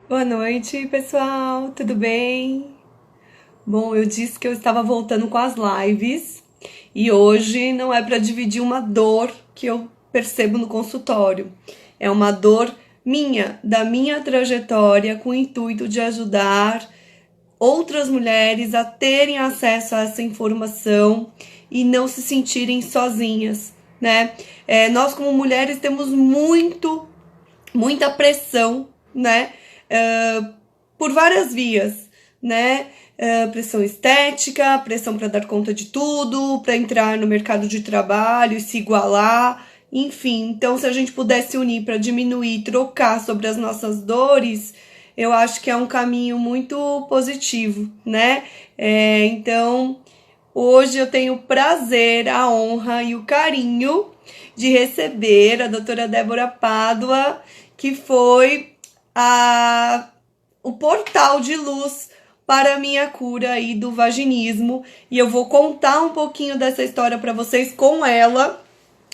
Boa noite, pessoal. Tudo bem? Bom, eu disse que eu estava voltando com as lives e hoje não é para dividir uma dor que eu percebo no consultório. É uma dor minha, da minha trajetória, com o intuito de ajudar outras mulheres a terem acesso a essa informação e não se sentirem sozinhas, né? Nós, como mulheres, temos muita pressão, né? Uh, por várias vias, né? Pressão estética, pressão para dar conta de tudo, para entrar no mercado de trabalho, se igualar, enfim. Então, se a gente pudesse unir para diminuir, trocar sobre as nossas dores, eu acho que é um caminho muito positivo, né? Então, hoje eu tenho o prazer, a honra e o carinho de receber a doutora Débora Pádua, que foi a, o portal de luz para a minha cura aí do vaginismo. E eu vou contar um pouquinho dessa história para vocês com ela,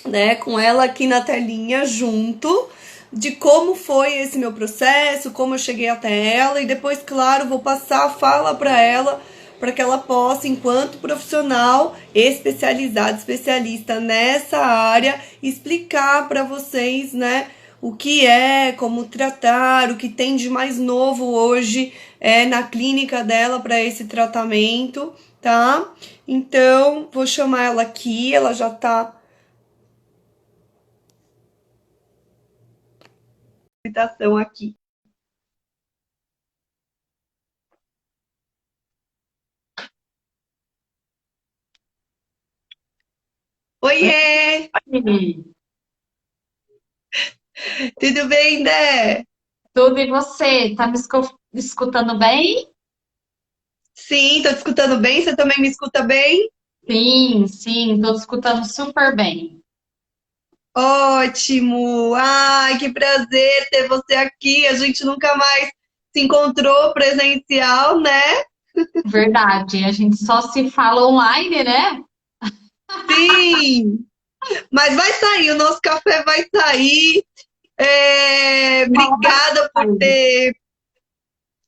né? Com ela aqui na telinha junto, de como foi esse meu processo, como eu cheguei até ela e depois, claro, vou passar a fala para que ela possa, enquanto profissional especializada, especialista nessa área, explicar para vocês, né, o que é, como tratar, o que tem de mais novo hoje na clínica dela para esse tratamento, tá? Então, vou chamar ela aqui, ela já tá citação aqui. Oi, Oiê! Tudo bem, Dé? tudo e você? Tá me escutando bem? Sim, tô te escutando bem, você também me escuta bem? Sim, sim, tô te escutando super bem. Ótimo! Ai, que prazer ter você aqui. A gente nunca mais se encontrou presencial, né? Verdade, a gente só se fala online, né? Sim! Mas vai sair, o nosso café vai sair. Uma hora Obrigada por sai, ter.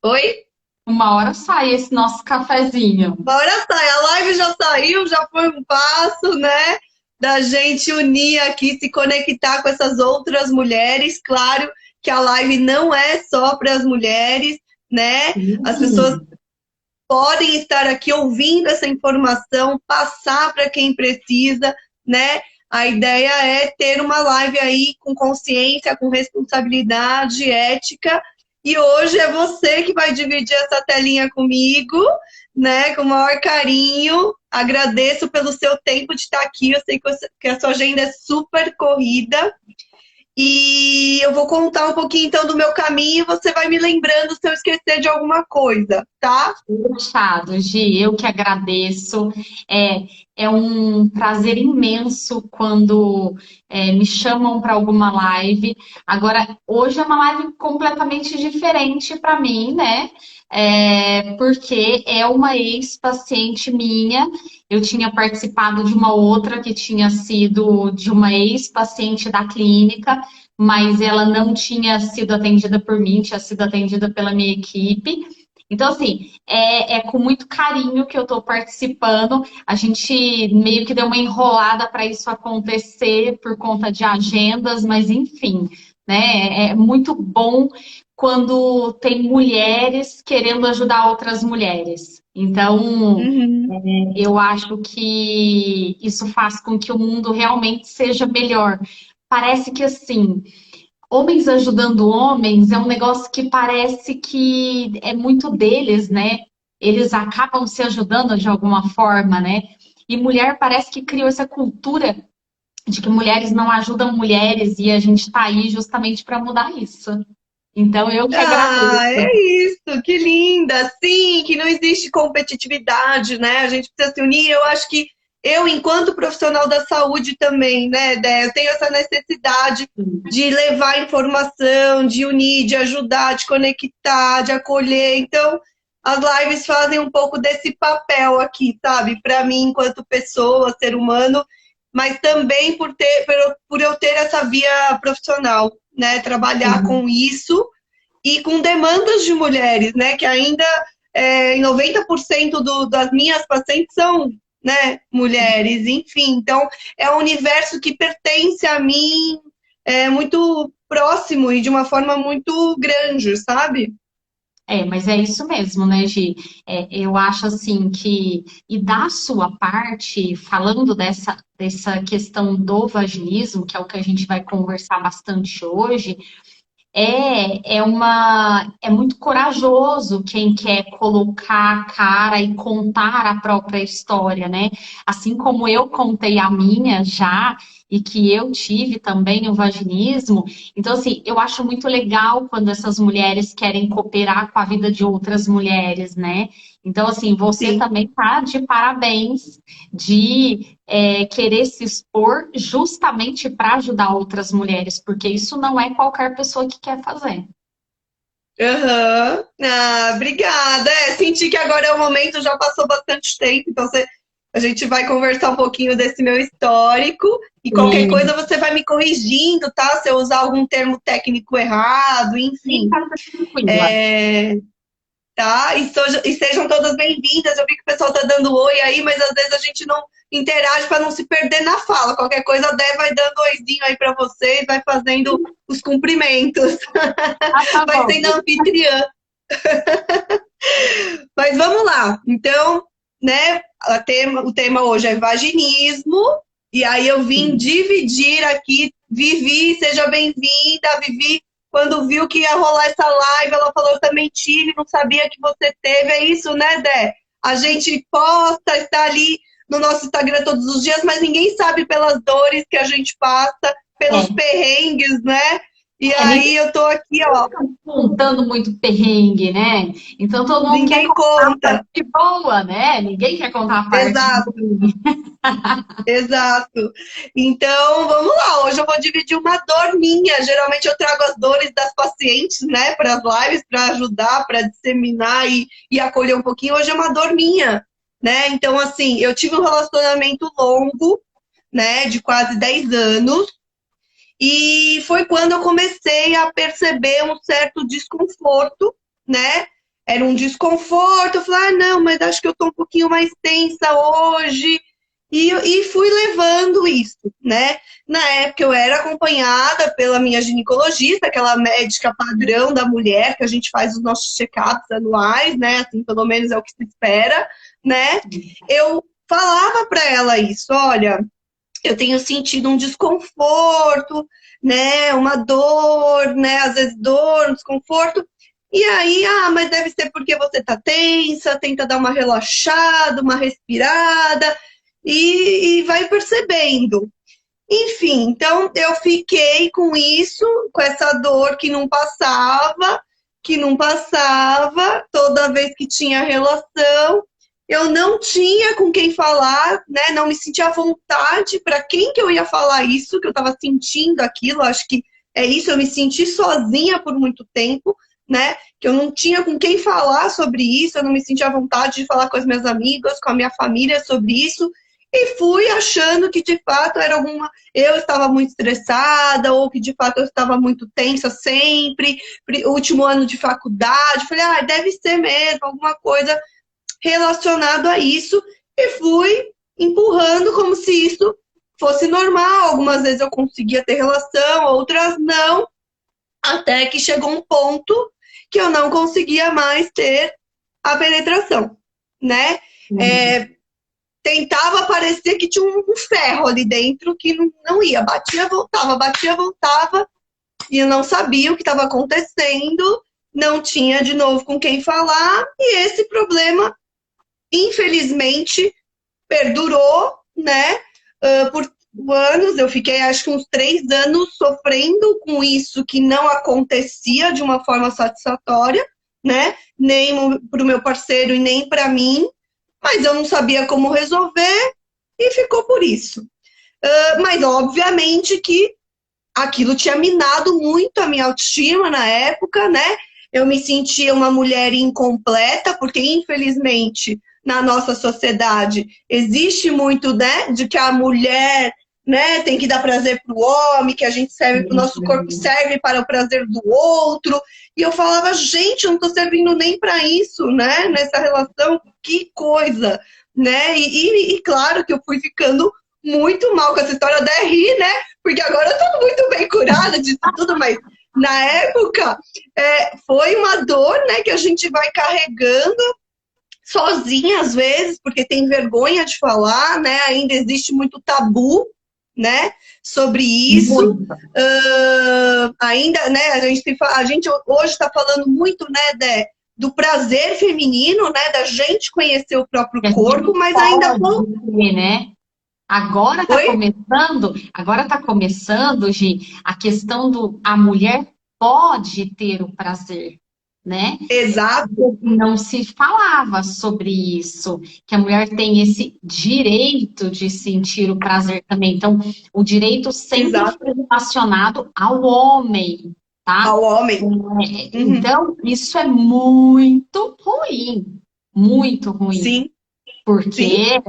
Oi? uma hora sai esse nosso cafezinho. Uma hora sai. A live já saiu, já foi um passo, né? Da gente unir aqui, se conectar com essas outras mulheres. Claro que a live não é só para as mulheres, né? As pessoas Sim. podem estar aqui ouvindo essa informação, passar para quem precisa, né? A ideia é ter uma live aí com consciência, com responsabilidade, ética. E hoje é você que vai dividir essa telinha comigo, né? Com o maior carinho. Agradeço pelo seu tempo de estar aqui. Eu sei que a sua agenda é super corrida. E eu vou contar um pouquinho então do meu caminho e você vai me lembrando se eu esquecer de alguma coisa, tá? Fechado, Gi, eu que agradeço. É, é um prazer imenso quando me chamam para alguma live. Agora, hoje é uma live completamente diferente para mim, né? Porque é uma ex-paciente minha. Eu tinha participado de uma outra que tinha sido de uma ex-paciente da clínica, mas ela não tinha sido atendida por mim, tinha sido atendida pela minha equipe. Então, assim, é com muito carinho que eu estou participando. A gente meio que deu uma enrolada para isso acontecer por conta de agendas, mas enfim, né? É muito bom quando tem mulheres querendo ajudar outras mulheres. Então, Uhum. eu acho que isso faz com que o mundo realmente seja melhor. Parece que assim. Homens ajudando homens é um negócio que parece que é muito deles, né? Eles acabam se ajudando de alguma forma, né? E mulher parece que criou essa cultura de que mulheres não ajudam mulheres e a gente está aí justamente para mudar isso. Então eu que Ah, agradeço. é isso, que linda! Sim, que não existe competitividade, né? A gente precisa se unir. Eu acho que eu, enquanto profissional da saúde também, né, Dé, eu tenho essa necessidade de levar informação, de unir, de ajudar, de conectar, de acolher. Então, as lives fazem um pouco desse papel aqui, sabe? Para mim, enquanto pessoa, ser humano, mas também por eu ter essa via profissional, né? Trabalhar com isso e com demandas de mulheres, né? Que ainda 90% das minhas pacientes são, né, mulheres, enfim. Então, é um universo que pertence a mim, muito próximo e de uma forma muito grande, sabe? Mas é isso mesmo, né, Gi? Eu acho assim que, e da sua parte, falando dessa questão do vaginismo, que é o que a gente vai conversar bastante hoje, é muito corajoso quem quer colocar a cara e contar a própria história, né? Assim como eu contei a minha já, e que eu tive também o vaginismo. Então, assim, eu acho muito legal quando essas mulheres querem cooperar com a vida de outras mulheres, né? Então, assim, você Sim. também tá de parabéns de querer se expor justamente para ajudar outras mulheres, porque isso não é qualquer pessoa que quer fazer. Aham. Ah, obrigada. Senti que agora é o momento, já passou bastante tempo, então a gente vai conversar um pouquinho desse meu histórico e qualquer E coisa você vai me corrigindo, tá? Se eu usar algum termo técnico errado, enfim. fica tranquila. É, tá? E sejam todas bem-vindas. Eu vi que o pessoal tá dando oi aí, mas às vezes a gente não interage para não se perder na fala. Qualquer coisa, a Dé vai dando oizinho aí para vocês, vai fazendo os cumprimentos, Ah, tá vai bom. sendo anfitriã. Mas vamos lá. Então, né, o tema hoje é vaginismo, e aí eu vim dividir aqui. Vivi, seja bem-vinda, Vivi. Quando viu que ia rolar essa live, ela falou: eu também tive, não sabia que você teve. É isso, né, Dé? A gente posta, está ali no nosso Instagram todos os dias, mas ninguém sabe pelas dores que a gente passa, pelos É, perrengues, né? E ninguém aí eu tô aqui, ó, fica contando muito perrengue, né? Então todo mundo quer ninguém contar a conta. parte boa, né? Ninguém quer contar a parte Exato. ruim. Exato. Então, vamos lá. Hoje eu vou dividir uma dor minha. Geralmente eu trago as dores das pacientes, né, para as lives, para ajudar, para disseminar e acolher um pouquinho. Hoje é uma dor minha, né? Então, assim, eu tive um relacionamento longo, né, de quase 10 anos, e foi quando eu comecei a perceber um certo desconforto, né? Era um desconforto. Eu falei, ah, não, mas acho que eu tô um pouquinho mais tensa hoje. E fui levando isso, né? Na época eu era acompanhada pela minha ginecologista, aquela médica padrão da mulher, que a gente faz os nossos check-ups anuais, né? Assim, pelo menos é o que se espera, né? Eu falava para ela isso, olha, eu tenho sentido um desconforto, né? Uma dor, né? Às vezes dor, um desconforto. E aí, ah, mas deve ser porque você tá tensa, tenta dar uma relaxada, uma respirada e vai percebendo. Enfim, então eu fiquei com isso, com essa dor que não passava, toda vez que tinha relação. Eu não tinha com quem falar, né? Não me sentia à vontade para quem que eu ia falar isso, que eu estava sentindo aquilo. Acho que é isso, eu me senti sozinha por muito tempo, né? Que eu não tinha com quem falar sobre isso, eu não me sentia à vontade de falar com as minhas amigas, com a minha família sobre isso. E fui achando que de fato era eu estava muito estressada, ou que de fato eu estava muito tensa sempre, último ano de faculdade. Falei, ah, deve ser mesmo, alguma coisa relacionado a isso, e fui empurrando como se isso fosse normal. Algumas vezes eu conseguia ter relação, outras não, até que chegou um ponto que eu não conseguia mais ter a penetração, né? É, tentava parecer que tinha um ferro ali dentro que não ia, batia, voltava, e eu não sabia o que estava acontecendo, não tinha de novo com quem falar, e esse problema infelizmente, perdurou, né? Por anos, eu fiquei acho que uns 3 anos sofrendo com isso que não acontecia de uma forma satisfatória, né? Nem para o meu parceiro e nem para mim, mas eu não sabia como resolver e ficou por isso. Mas obviamente que aquilo tinha minado muito a minha autoestima na época, né? Eu me sentia uma mulher incompleta, porque infelizmente na nossa sociedade existe muito, né, de que a mulher né? Tem que dar prazer pro homem, que a gente serve, o nosso corpo serve para o prazer do outro. E eu falava, gente, eu não tô servindo nem para isso, né? Nessa relação, que coisa, né? E claro que eu fui ficando muito mal com essa história da rir, né? Porque agora eu tô muito bem curada disso tudo, mas na época foi uma dor, né, que a gente vai carregando sozinha às vezes, porque tem vergonha de falar, né? Ainda existe muito tabu, né? Sobre isso. Muito. Ainda, né? A gente hoje está falando muito, né, do prazer feminino, né? Da gente conhecer o próprio Que a corpo, gente mas ainda pode ter, né? foi Agora tá começando, Gi, a questão do a mulher pode ter o prazer, né? exato, Não se falava sobre isso, que a mulher tem esse direito de sentir o prazer também. Então, o direito sempre exato, foi relacionado ao homem, tá? ao homem. Uhum. Então, isso é muito ruim, muito ruim. Sim, sim, Porque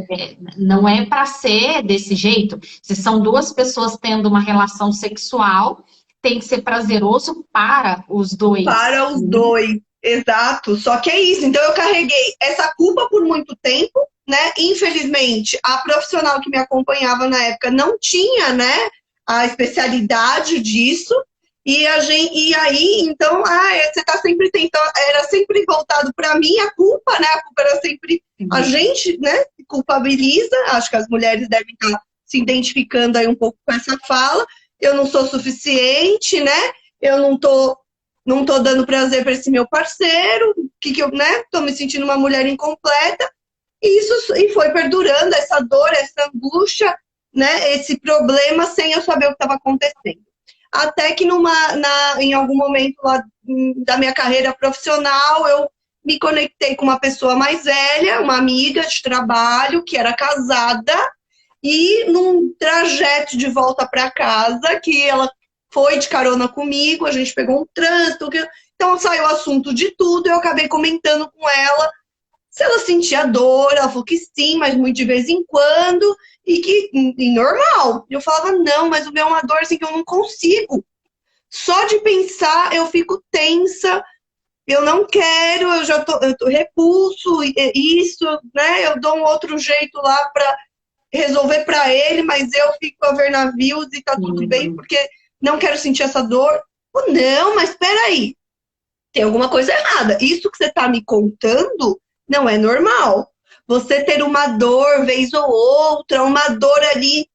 não é para ser desse jeito. Se são duas pessoas tendo uma relação sexual, tem que ser prazeroso para os dois. para os dois. Exato. Só que é isso. Então eu carreguei essa culpa por muito tempo, né? Infelizmente, a profissional que me acompanhava na época não tinha, né, a especialidade disso. E aí, então, você está sempre tentando, era sempre voltado para mim a culpa, né? A culpa era sempre a gente, né? Se culpabiliza. Acho que as mulheres devem estar se identificando aí um pouco com essa fala. Eu não sou suficiente, né? Eu não tô dando prazer para esse meu parceiro, que eu, né? Tô me sentindo uma mulher incompleta. E foi perdurando essa dor, essa angústia, né? Esse problema sem eu saber o que estava acontecendo. Até que em algum momento lá da minha carreira profissional, eu me conectei com uma pessoa mais velha, uma amiga de trabalho que era casada, e num trajeto de volta para casa, que ela foi de carona comigo, a gente pegou um trânsito, então saiu o assunto de tudo, eu acabei comentando com ela se ela sentia dor, ela falou que sim, mas muito de vez em quando, e que normal. Eu falava, não, mas o meu é uma dor assim que eu não consigo. Só de pensar eu fico tensa, eu não quero, eu tô repulso, isso, né? Eu dou um outro jeito lá para resolver para ele, mas eu fico a ver navios e tá tudo bem, Sim. porque não quero sentir essa dor. Não, mas espera aí, tem alguma coisa errada. Isso que você está me contando não é normal. Você ter uma dor vez ou outra, uma dor ali,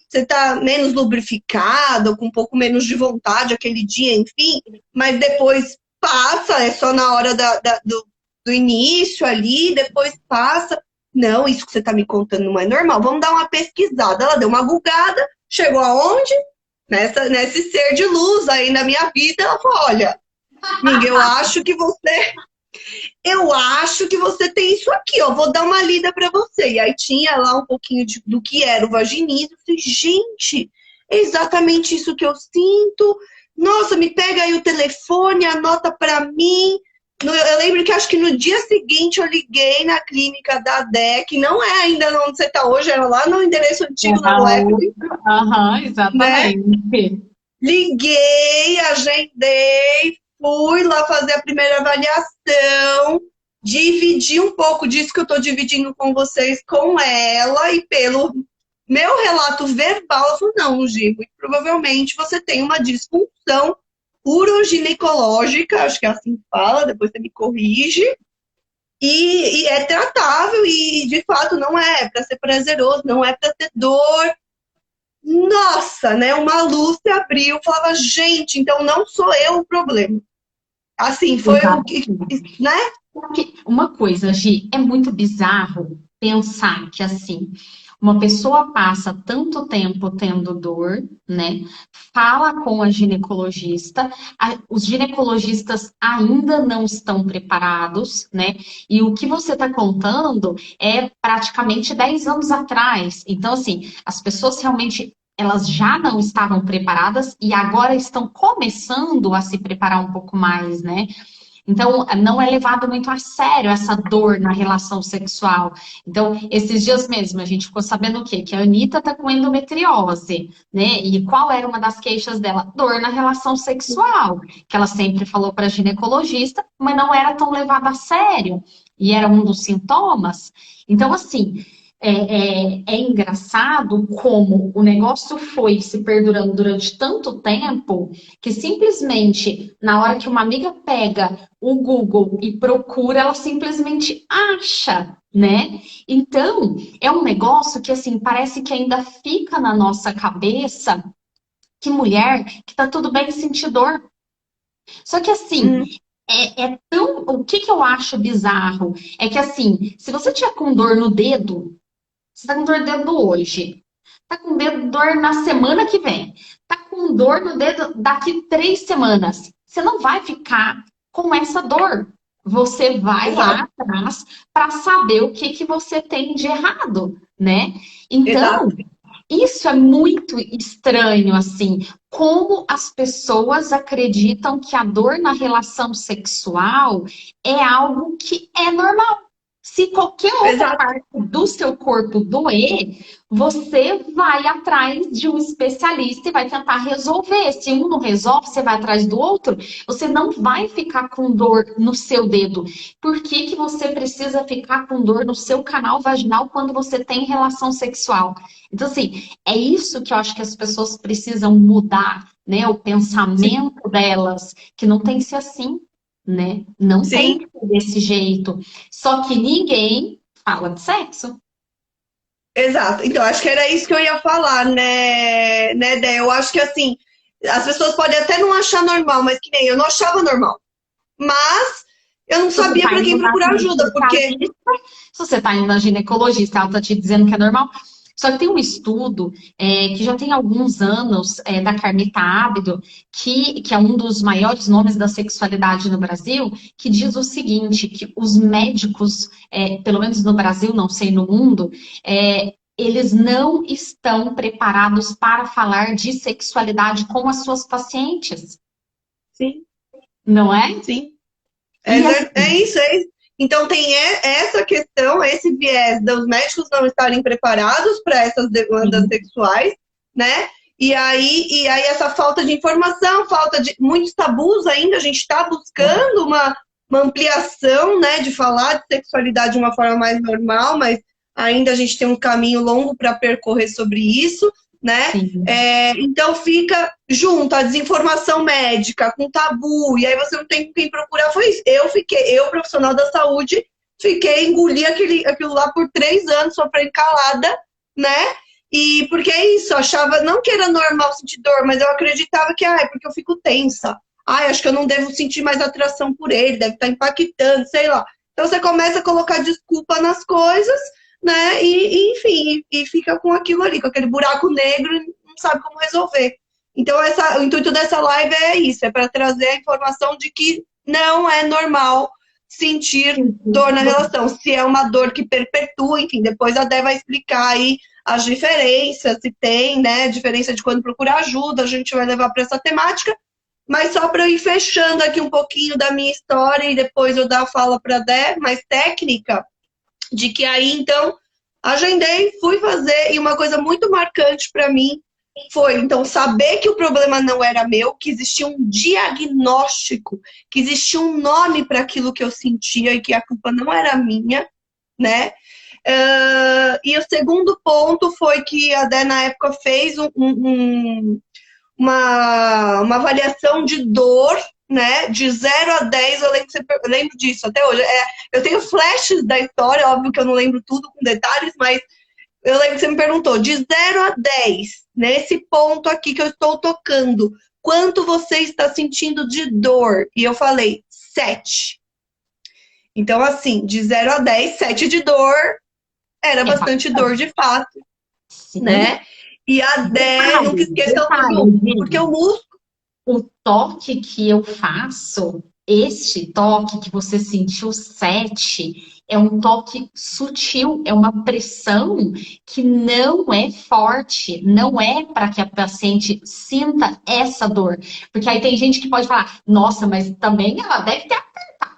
você está menos lubrificado, com um pouco menos de vontade aquele dia, enfim, mas depois passa, é só na hora do início ali, depois passa. Não, isso que você está me contando não é normal. Vamos dar uma pesquisada. Ela deu uma bugada, chegou aonde? Nesse ser de luz aí na minha vida. Ela falou: olha, amiga, eu acho que você tem isso aqui, ó. Vou dar uma lida para você. E aí tinha lá um pouquinho do que era o vaginismo. Eu falei, gente, é exatamente isso que eu sinto. Nossa, me pega aí o telefone, anota para mim. Eu lembro que acho que no dia seguinte eu liguei na clínica da DEC, não é ainda onde você está hoje, era lá no endereço antigo, lá no Era F, outra. Aham, né? exatamente. Liguei, agendei, fui lá fazer a primeira avaliação, dividi um pouco disso que eu estou dividindo com vocês com ela, e pelo meu relato verbal, ela falou: não, Gi, muito provavelmente você tem uma disfunção uroginecológica, acho que é assim que fala, depois você me corrige, e é tratável, e de fato não é para ser prazeroso, não é para ter dor. Nossa, né? Uma luz se abriu, falava, gente, então não sou eu o problema. Assim, foi o que, Exatamente. né? Porque uma coisa, Gi, é muito bizarro pensar que assim, uma pessoa passa tanto tempo tendo dor, né? Fala com a ginecologista, os ginecologistas ainda não estão preparados, né? E o que você está contando é praticamente 10 anos atrás. Então, assim, as pessoas realmente elas já não estavam preparadas e agora estão começando a se preparar um pouco mais, né? Então, não é levado muito a sério essa dor na relação sexual. Então, esses dias mesmo, a gente ficou sabendo o quê? Que a Anitta tá com endometriose, né? E qual era uma das queixas dela? Dor na relação sexual, que ela sempre falou para ginecologista, mas não era tão levado a sério. E era um dos sintomas. Então, assim, é engraçado como o negócio foi se perdurando durante tanto tempo que simplesmente, na hora que uma amiga pega o Google e procura, ela simplesmente acha, né? Então, é um negócio que, assim, parece que ainda fica na nossa cabeça que mulher, que tá tudo bem sentir dor. Só que, assim, Hum, é tão. O que que eu acho bizarro? É que, assim, se você tiver com dor no dedo, você tá com dor no dedo hoje. Tá com dor na semana que vem. Tá com dor no dedo daqui 3 semanas. Você não vai ficar com essa dor. Você vai exato, lá atrás para saber o que que você tem de errado, né? Então, exato. isso é muito estranho, assim, como as pessoas acreditam que a dor na relação sexual é algo que é normal. Se qualquer outra Exato. parte do seu corpo doer, você vai atrás de um especialista e vai tentar resolver. Se um não resolve, você vai atrás do outro, você não vai ficar com dor no seu dedo. Por que que você precisa ficar com dor no seu canal vaginal quando você tem relação sexual? Então, assim, é isso que eu acho que as pessoas precisam mudar, né? O Sim, pensamento delas, que não tem que ser assim, né? Não tem que sim, ser desse jeito. Só que ninguém fala de sexo. exato. Então, acho que era isso que eu ia falar, né, Dé? Eu acho que assim, as pessoas podem até não achar normal, mas que nem eu não achava normal. Mas eu não Se você sabia está para quem indo na procurar ajuda, porque especialista, se você está indo na ginecologista, ela está te dizendo que é normal. Só que tem um estudo que já tem alguns anos, da Carmita Ábido, que é um dos maiores nomes da sexualidade no Brasil, que diz o seguinte, que os médicos, pelo menos no Brasil, não sei no mundo, eles não estão preparados para falar de sexualidade com as suas pacientes, sim, não é? sim. É, E assim, é isso, é isso. Então tem essa questão, esse viés dos médicos não estarem preparados para essas demandas sexuais, né? E aí essa falta de informação, falta de muitos tabus ainda, a gente está buscando uma ampliação, né, de falar de sexualidade de uma forma mais normal, mas ainda a gente tem um caminho longo para percorrer sobre isso, né? sim. Então fica junto a desinformação médica com tabu, e aí você não tem quem procurar. Foi isso. Eu, profissional da saúde, engoli aquilo lá por 3 anos, sofrendo calada, né? E porque é isso, eu achava não que era normal sentir dor, mas eu acreditava que, é porque eu fico tensa. Acho que eu não devo sentir mais atração por ele, deve estar impactando, sei lá. Então você começa a colocar desculpa nas coisas, né? Enfim, e fica com aquilo ali, com aquele buraco negro, não sabe como resolver. Então, o intuito dessa live é isso, é para trazer a informação de que não é normal sentir dor na relação. Se é uma dor que perpetua, enfim, depois a Dé vai explicar aí as diferenças, se tem, né, diferença de quando procurar ajuda, a gente vai levar para essa temática. Mas só para eu ir fechando aqui um pouquinho da minha história e depois eu dar a fala para a Dé, mais técnica, de que aí, então, agendei, fui fazer, e uma coisa muito marcante para mim foi, então, saber que o problema não era meu, que existia um diagnóstico, que existia um nome para aquilo que eu sentia e que a culpa não era minha, né? E o segundo ponto foi que a Dé, na época, fez uma avaliação de dor, né? De 0 a 10, eu lembro disso até hoje. Eu tenho flashes da história, óbvio que eu não lembro tudo com detalhes, mas eu lembro que você me perguntou, de 0 a 10, nesse ponto aqui que eu estou tocando, quanto você está sentindo de dor? E eu falei, 7. Então, assim, de 0 a 10, 7 de dor, era É bastante dor de fato, sim. né? E a Dé, nunca Detalhe, esqueçam detalhe, porque o Gi. músculo. O toque que eu faço, este toque que você sentiu 7, é um toque sutil, é uma pressão que não é forte, não é para que a paciente sinta essa dor. Porque aí tem gente que pode falar, nossa, mas também ela deve ter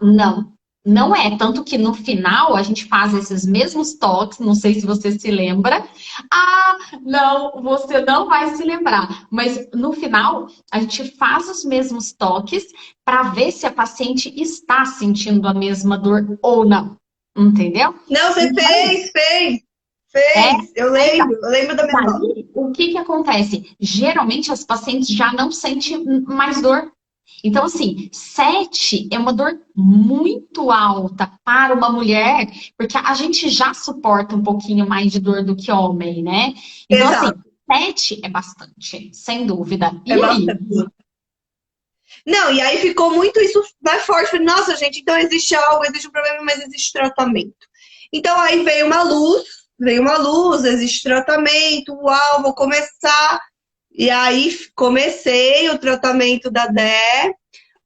Não, não é. Tanto que no final a gente faz esses mesmos toques, não sei se você se lembra. Ah, não, você não vai se lembrar. Mas no final a gente faz os mesmos toques para ver se a paciente está sentindo a mesma dor ou não. Entendeu? Não, você Então, é, fez. então, Eu lembro da minha fala. daí, o que que acontece? Geralmente as pacientes já não sentem mais dor. Então, assim, 7 é uma dor muito alta para uma mulher, porque a gente já suporta um pouquinho mais de dor do que homem, né? Então, assim, Exato, 7 é bastante, sem dúvida. é E aí? bastante. Não, e aí ficou muito isso mais forte. Falei, nossa, gente, então existe algo, existe um problema, mas existe tratamento. Então aí veio uma luz, existe tratamento, uau, vou começar. E aí comecei o tratamento da Dé.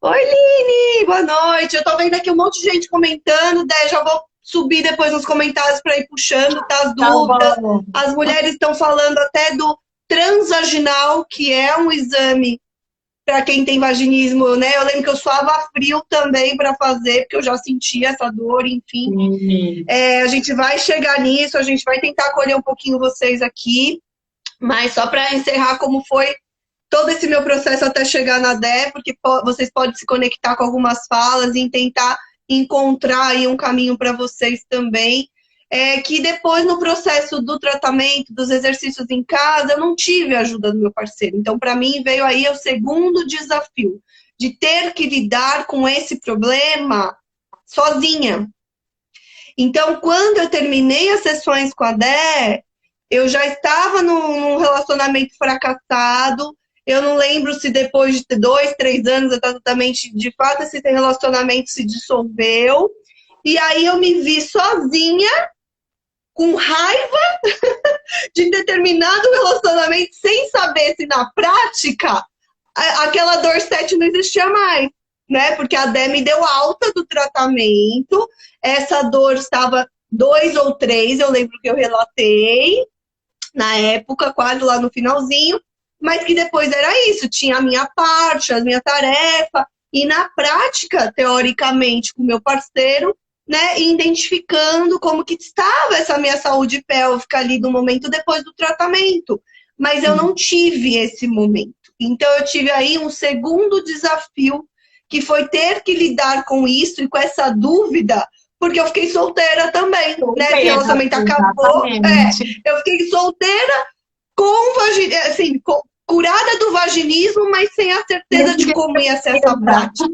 Oi, Line, boa noite. Eu tô vendo aqui um monte de gente comentando, Dé, já vou subir depois nos comentários para ir puxando, tá, as Tá dúvidas. bom. As mulheres estão falando até do transvaginal, que é um exame para quem tem vaginismo, né? Eu lembro que eu suava frio também para fazer, porque eu já sentia essa dor, enfim. Sim. A gente vai chegar nisso, a gente vai tentar acolher um pouquinho vocês aqui, mas só para encerrar como foi todo esse meu processo até chegar na DE, porque vocês podem se conectar com algumas falas e tentar encontrar aí um caminho para vocês também. Que depois, no processo do tratamento, dos exercícios em casa, eu não tive a ajuda do meu parceiro. Então, para mim, veio aí o segundo desafio, de ter que lidar com esse problema sozinha. Então, quando eu terminei as sessões com a Dé, eu já estava num relacionamento fracassado. Eu não lembro se depois de 2, 3 anos exatamente, de fato, esse relacionamento se dissolveu. E aí eu me vi sozinha, com raiva de determinado relacionamento, sem saber se na prática aquela dor 7 não existia mais, né? Porque a Dé me deu alta do tratamento, essa dor estava 2 ou 3, eu lembro que eu relatei na época, quase lá no finalzinho, mas que depois era isso, tinha a minha parte, a minha tarefa, e na prática, teoricamente, com o meu parceiro, né, identificando como que estava essa minha saúde pélvica ali no momento depois do tratamento. Mas eu não tive esse momento. Então eu tive aí um segundo desafio, que foi ter que lidar com isso e com essa dúvida, porque eu fiquei solteira também, né? Esse Solteira, relacionamento acabou, exatamente. eu fiquei solteira com assim, curada do vaginismo, mas sem a certeza de como ia ser essa prática.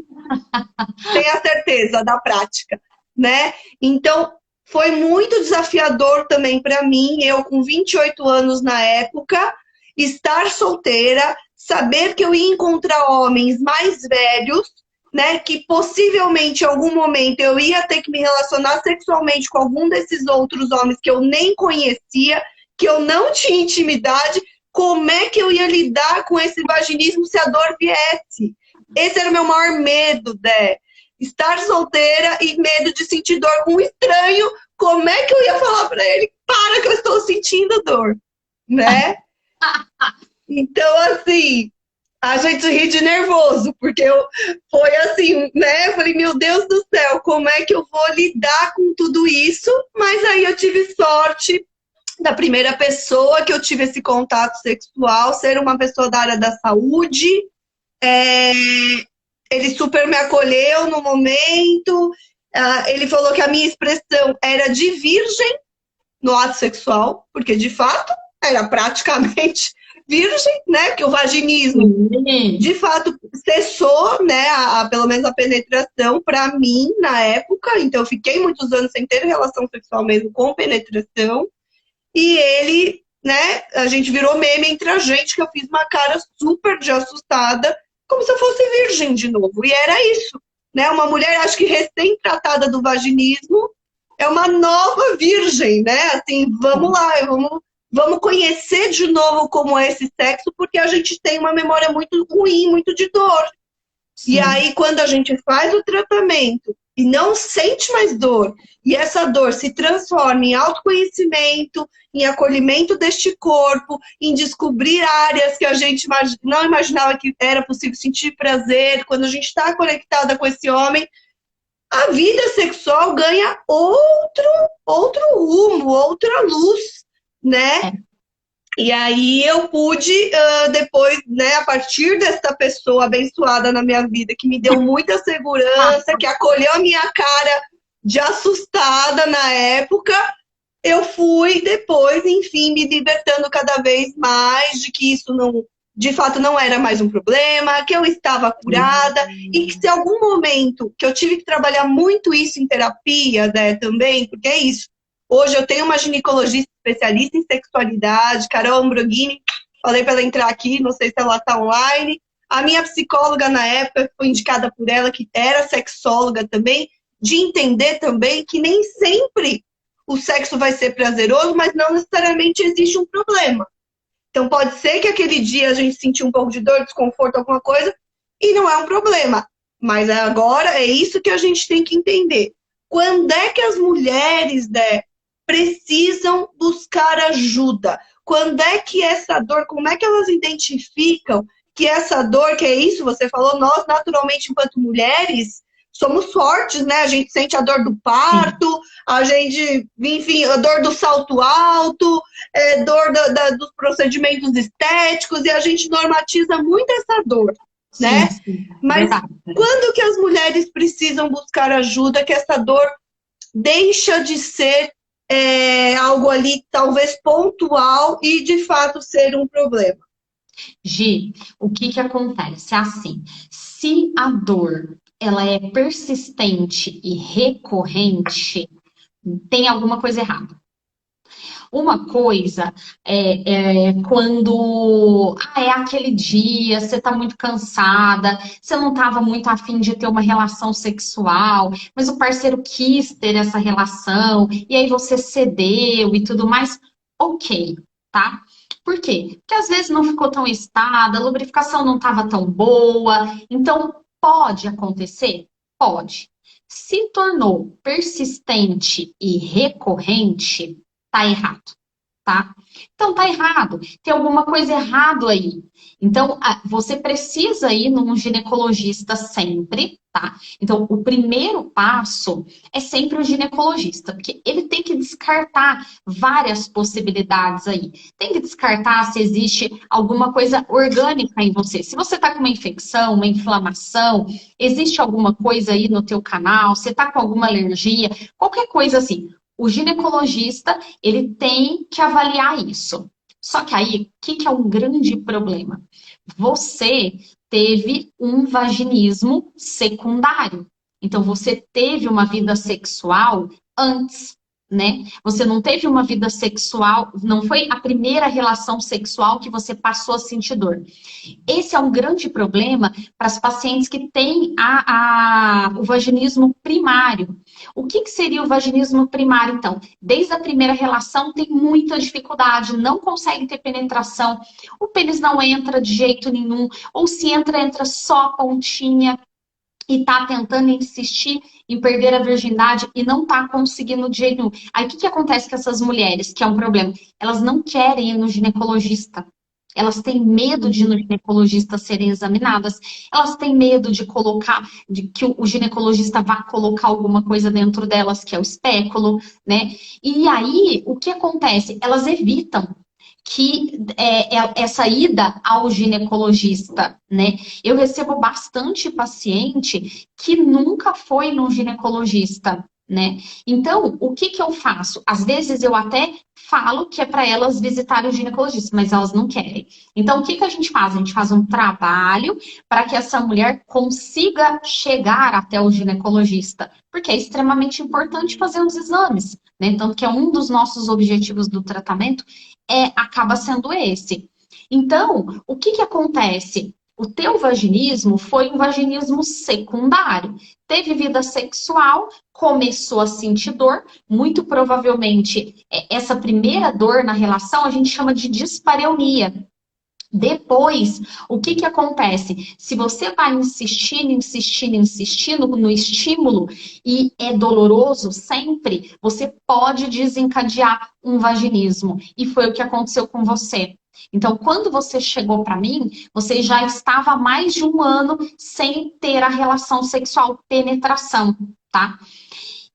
Sem a certeza da prática, né? Então, foi muito desafiador também para mim, eu com 28 anos na época, estar solteira, saber que eu ia encontrar homens mais velhos, né, que possivelmente em algum momento eu ia ter que me relacionar sexualmente com algum desses outros homens que eu nem conhecia, que eu não tinha intimidade, como é que eu ia lidar com esse vaginismo se a dor viesse? Esse era o meu maior medo, Dé. Estar solteira e medo de sentir dor com um estranho. Como é que eu ia falar para ele? Para que eu estou sentindo dor, né? Então, assim, a gente ri de nervoso, porque foi assim, né? Eu falei, meu Deus do céu, como é que eu vou lidar com tudo isso? Mas aí eu tive sorte da primeira pessoa que eu tive esse contato sexual ser uma pessoa da área da saúde. É, ele super me acolheu no momento. Ele falou que a minha expressão era de virgem no ato sexual, porque de fato era praticamente virgem, né? Que o vaginismo Sim. de fato cessou, né? Pelo menos a penetração para mim na época. Então eu fiquei muitos anos sem ter relação sexual mesmo com penetração. E ele, né? A gente virou meme entre a gente, que eu fiz uma cara super de assustada, como se eu fosse virgem de novo. E era isso, né? Uma mulher, acho que recém-tratada do vaginismo, é uma nova virgem, né? Assim, vamos lá, vamos conhecer de novo como é esse sexo, porque a gente tem uma memória muito ruim, muito de dor. E Sim. aí, quando a gente faz o tratamento e não sente mais dor, e essa dor se transforma em autoconhecimento, em acolhimento deste corpo, em descobrir áreas que a gente não imaginava que era possível sentir prazer, quando a gente está conectada com esse homem, a vida sexual ganha outro rumo, outra luz, né? É. E aí eu pude, depois, né, a partir dessa pessoa abençoada na minha vida, que me deu muita segurança, que acolheu a minha cara de assustada na época, eu fui depois, enfim, me libertando cada vez mais de que isso não, de fato, não era mais um problema, que eu estava curada e que se algum momento que eu tive que trabalhar muito isso em terapia, né, também, porque é isso. Hoje eu tenho uma ginecologista especialista em sexualidade, Carol Ambrogini, falei para ela entrar aqui, não sei se ela está online. A minha psicóloga na época foi indicada por ela, que era sexóloga também, de entender também que nem sempre o sexo vai ser prazeroso, mas não necessariamente existe um problema. Então pode ser que aquele dia a gente sentiu um pouco de dor, desconforto, alguma coisa, e não é um problema. Mas agora é isso que a gente tem que entender. Quando é que as mulheres, né, precisam buscar ajuda? Quando é que essa dor, como é que elas identificam que essa dor, que é isso, você falou, nós naturalmente enquanto mulheres somos fortes, né? A gente sente a dor do Sim, parto, a gente, enfim, a dor do salto alto, dor dos procedimentos estéticos, e a gente normatiza muito essa dor, sim, né? sim, Mas verdade. quando que as mulheres precisam buscar ajuda, que essa dor deixa de ser algo ali talvez pontual e de fato ser um problema? Gi, o que que acontece? É assim, se a dor ela é persistente e recorrente, tem alguma coisa errada. Uma coisa é quando é aquele dia, você tá muito cansada, você não estava muito afim de ter uma relação sexual, mas o parceiro quis ter essa relação, e aí você cedeu e tudo mais, ok, tá? Por quê? Porque às vezes não ficou tão estada, a lubrificação não estava tão boa, então pode acontecer? Pode. Se tornou persistente e recorrente, tá errado, tá? Então tá errado, tem alguma coisa errado aí. Então você precisa ir num ginecologista sempre, tá? Então o primeiro passo é sempre o ginecologista, porque ele tem que descartar várias possibilidades aí. Tem que descartar se existe alguma coisa orgânica em você. Se você tá com uma infecção, uma inflamação, existe alguma coisa aí no teu canal, você tá com alguma alergia, qualquer coisa assim. O ginecologista, ele tem que avaliar isso. Só que aí, o que, que é um grande problema? Você teve um vaginismo secundário. Então, você teve uma vida sexual antes, né? Você não teve uma vida sexual, não foi a primeira relação sexual que você passou a sentir dor. Esse é um grande problema para as pacientes que têm o vaginismo primário. O que, que seria o vaginismo primário, então? Desde a primeira relação tem muita dificuldade, não consegue ter penetração, o pênis não entra de jeito nenhum, ou se entra, entra só a pontinha e tá tentando insistir em perder a virgindade e não tá conseguindo de jeito nenhum. Aí o que, que acontece com essas mulheres, que é um problema? Elas não querem ir no ginecologista. Elas têm medo de ir no ginecologista serem examinadas. Elas têm medo de colocar, de que o ginecologista vá colocar alguma coisa dentro delas, que é o espéculo, né? E aí, o que acontece? Elas evitam que essa ida ao ginecologista, né? Eu recebo bastante paciente que nunca foi no ginecologista, né? Então, o que que eu faço? Às vezes eu até falo que é para elas visitarem o ginecologista, mas elas não querem. Então, o que que a gente faz? A gente faz um trabalho para que essa mulher consiga chegar até o ginecologista, porque é extremamente importante fazer os exames, né? Tanto que é um dos nossos objetivos do tratamento acaba sendo esse. Então, o que que acontece? O teu vaginismo foi um vaginismo secundário. Teve vida sexual, começou a sentir dor, muito provavelmente essa primeira dor na relação a gente chama de dispareunia. Depois, o que que acontece? Se você vai insistindo, insistindo, insistindo no estímulo e é doloroso sempre, você pode desencadear um vaginismo. E foi o que aconteceu com você. Então, quando você chegou para mim, você já estava há mais de um ano sem ter a relação sexual, penetração. tá?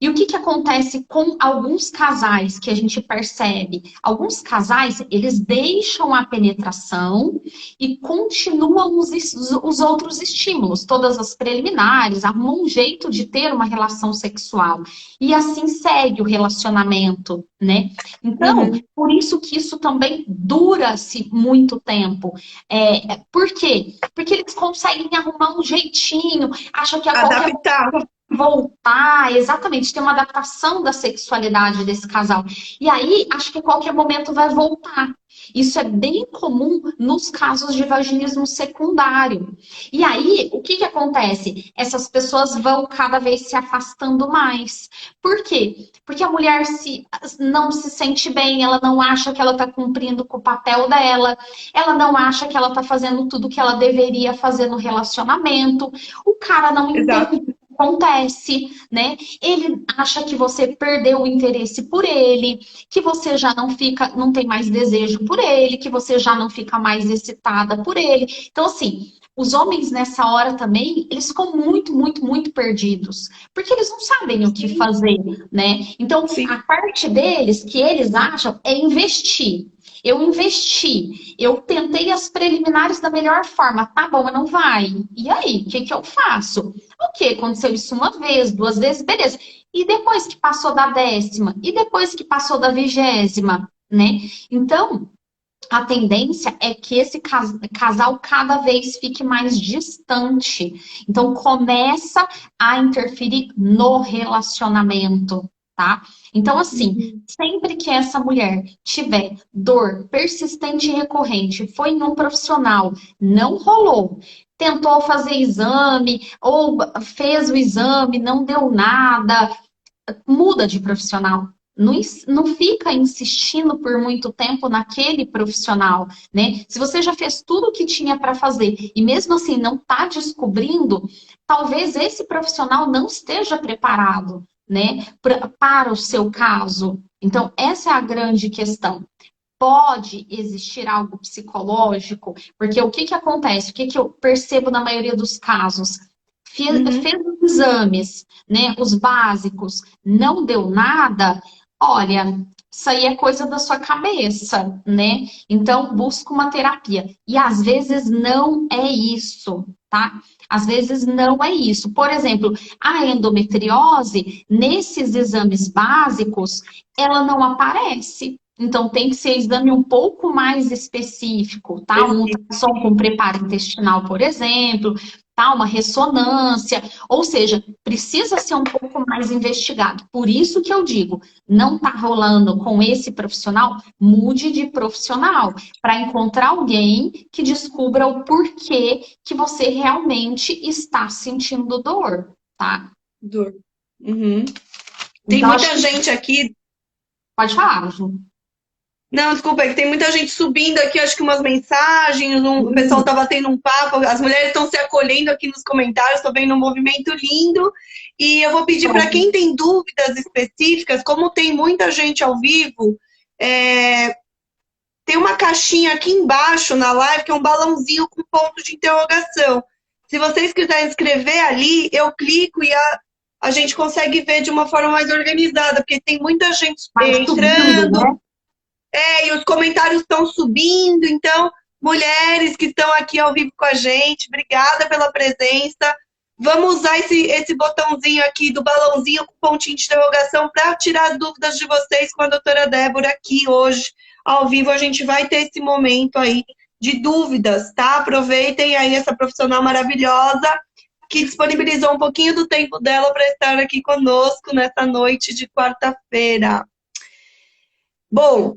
E o que que acontece com alguns casais que a gente percebe? Alguns casais, eles deixam a penetração e continuam os outros estímulos, todas as preliminares, arrumam um jeito de ter uma relação sexual. E assim segue o relacionamento, né? Então, Uhum. por isso que isso também dura-se muito tempo. Por quê? Porque eles conseguem arrumar um jeitinho, acham que a qualquer Adaptar. voltar, exatamente, ter uma adaptação da sexualidade desse casal. E aí, acho que a qualquer momento vai voltar. Isso é bem comum nos casos de vaginismo secundário. E aí, o que que acontece? Essas pessoas vão cada vez se afastando mais. Por quê? Porque a mulher não se sente bem, ela não acha que ela está cumprindo com o papel dela, ela não acha que ela está fazendo tudo que ela deveria fazer no relacionamento, o cara não Exato. entende acontece, né? Ele acha que você perdeu o interesse por ele, que você já não fica, não tem mais desejo por ele, que você já não fica mais excitada por ele. Então, assim, os homens nessa hora também, eles ficam muito, muito, muito perdidos, porque eles não sabem o que Sim, fazer, né? Então, a sim. parte deles que eles acham é investir. Eu investi, eu tentei as preliminares da melhor forma, tá bom, mas não vai. E aí, o que que eu faço? Ok, aconteceu isso uma vez, duas vezes, beleza. E depois que passou da 10ª? E depois que passou da 20ª? Né? Então, a tendência é que esse casal cada vez fique mais distante. Então, começa a interferir no relacionamento, tá? Então, assim, Uhum. sempre que essa mulher tiver dor persistente e recorrente, foi em um profissional, não rolou, tentou fazer exame, ou fez o exame, não deu nada, muda de profissional. Não, não fica insistindo por muito tempo naquele profissional, né? Se você já fez tudo o que tinha para fazer e mesmo assim não está descobrindo, talvez esse profissional não esteja preparado, né, para o seu caso. Então, essa é a grande questão. Pode existir algo psicológico, porque o que que acontece? O que que eu percebo na maioria dos casos? Uhum. Fez os exames, né, os básicos, não deu nada, olha, isso aí é coisa da sua cabeça, né? Então, busca uma terapia. E às vezes não é isso, tá? Às vezes não é isso. Por exemplo, a endometriose, nesses exames básicos, ela não aparece. Então, tem que ser exame um pouco mais específico, tá? Um ultrassom com preparo intestinal, por exemplo, tá? Uma ressonância, ou seja, precisa ser um pouco mais investigado. Por isso que eu digo, não tá rolando com esse profissional, mude de profissional, para encontrar alguém que descubra o porquê que você realmente está sentindo dor, tá? Dor. Uhum. Tem Então, acho muita que gente aqui. pode falar, Ju. Não, desculpa, é que tem muita gente subindo aqui, acho que umas mensagens, o pessoal tá batendo um papo, as mulheres estão se acolhendo aqui nos comentários, tô vendo um movimento lindo. E eu vou pedir para quem tem dúvidas específicas, como tem muita gente ao vivo, é, tem uma caixinha aqui embaixo na live, que é um balãozinho com ponto de interrogação. Se vocês quiserem escrever ali, eu clico e a gente consegue ver de uma forma mais organizada, porque tem muita gente Vai subindo, entrando, né? e os comentários estão subindo, então, mulheres que estão aqui ao vivo com a gente, obrigada pela presença. Vamos usar esse botãozinho aqui do balãozinho com pontinho de interrogação para tirar as dúvidas de vocês com a doutora Débora aqui hoje, ao vivo. A gente vai ter esse momento aí de dúvidas, tá? Aproveitem aí essa profissional maravilhosa que disponibilizou um pouquinho do tempo dela para estar aqui conosco nessa noite de quarta-feira. Bom,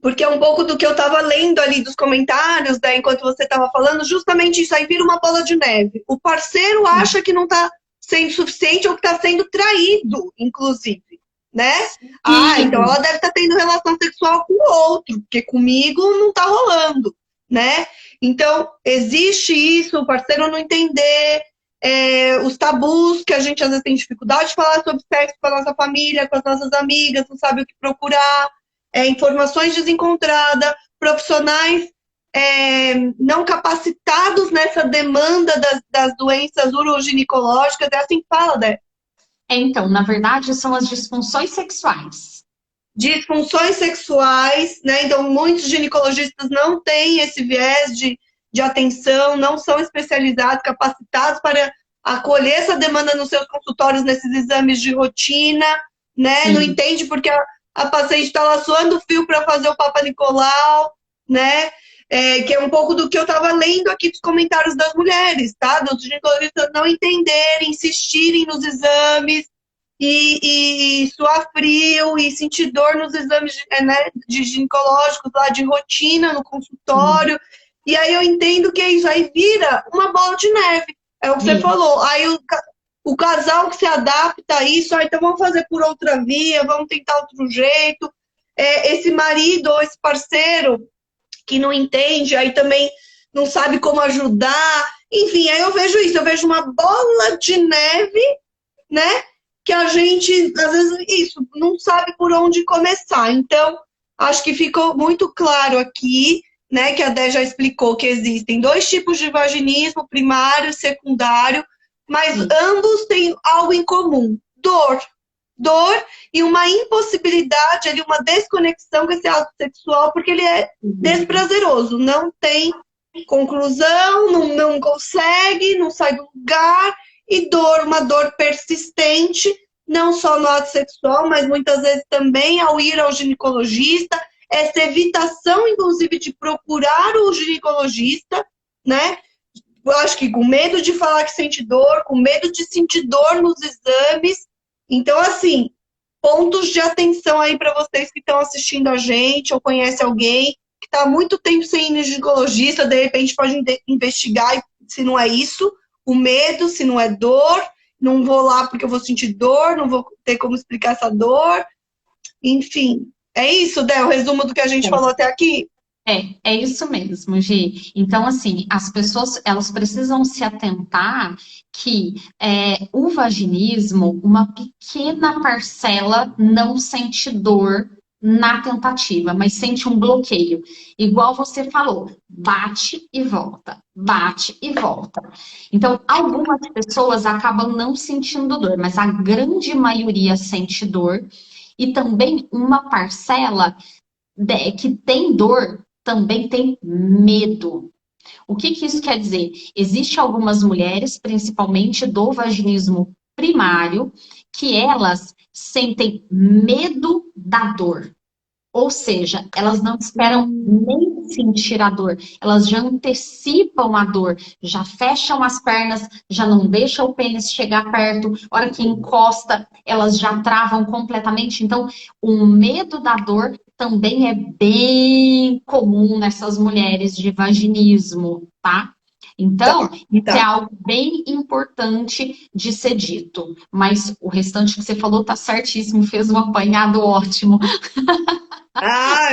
porque é um pouco do que eu estava lendo ali dos comentários, né, enquanto você estava falando, justamente isso aí vira uma bola de neve. O parceiro acha que não está sendo suficiente ou que está sendo traído, inclusive, né? Ah, então Sim, ela deve estar tendo relação sexual com o outro, porque comigo não está rolando, né? Então, existe isso, o parceiro não entender, os tabus que a gente às vezes tem dificuldade de falar sobre sexo com a nossa família, com as nossas amigas, não sabe o que procurar, informações desencontradas, profissionais não capacitados nessa demanda das doenças uroginecológicas, é assim que fala, né? Então, na verdade, são as disfunções sexuais. Disfunções sexuais, né? Então, muitos ginecologistas não têm esse viés de atenção, não são especializados, capacitados para acolher essa demanda nos seus consultórios, nesses exames de rotina, né? Não Sim, entende porque a paciente está lá suando fio para fazer o Papa Nicolau, né? Que é um pouco do que eu estava lendo aqui dos comentários das mulheres, tá? Dos ginecologistas não entenderem, insistirem nos exames, e suar frio e sentir dor nos exames né, de ginecológicos lá de rotina no sim, consultório. E aí eu entendo que é isso, aí vira uma bola de neve. É o que você vi. falou. Aí o casal que se adapta a isso, então vamos fazer por outra via, vamos tentar outro jeito. Esse marido ou esse parceiro que não entende, aí também não sabe como ajudar. Enfim, aí eu vejo isso, eu vejo uma bola de neve, né? Que a gente, às vezes, isso, não sabe por onde começar. Então, acho que ficou muito claro aqui, né, que a Dé já explicou que existem dois tipos de vaginismo, primário e secundário, mas Sim. ambos têm algo em comum: dor. Dor e uma impossibilidade, ali, uma desconexão com esse ato sexual, porque ele é Uhum. desprazeroso, não tem conclusão, não consegue, não sai do lugar, e dor, uma dor persistente, não só no ato sexual, mas muitas vezes também ao ir ao ginecologista, essa evitação, inclusive, de procurar o ginecologista, né? Eu acho que com medo de falar que sente dor, com medo de sentir dor nos exames. Então, assim, pontos de atenção aí para vocês que estão assistindo a gente ou conhecem alguém que está há muito tempo sem ir no ginecologista, de repente pode investigar se não é isso, o medo, se não é dor, não vou lá porque eu vou sentir dor, não vou ter como explicar essa dor, enfim. É isso, Dé, o resumo do que a gente falou até aqui? É isso mesmo, Gi. Então, assim, as pessoas elas precisam se atentar que o vaginismo, uma pequena parcela não sente dor na tentativa, mas sente um bloqueio. Igual você falou, bate e volta, bate e volta. Então, algumas pessoas acabam não sentindo dor, mas a grande maioria sente dor. E também uma parcela que tem dor também tem medo. O que que isso quer dizer? Existem algumas mulheres, principalmente do vaginismo primário, que elas sentem medo da dor. Ou seja, elas não esperam nem sentir a dor, elas já antecipam a dor, já fecham as pernas, já não deixam o pênis chegar perto, a hora que encosta, elas já travam completamente. Então, o medo da dor também é bem comum nessas mulheres de vaginismo, tá? Então, Tá, isso é tá. algo bem importante de ser dito. Mas o restante que você falou tá certíssimo, fez um apanhado ótimo.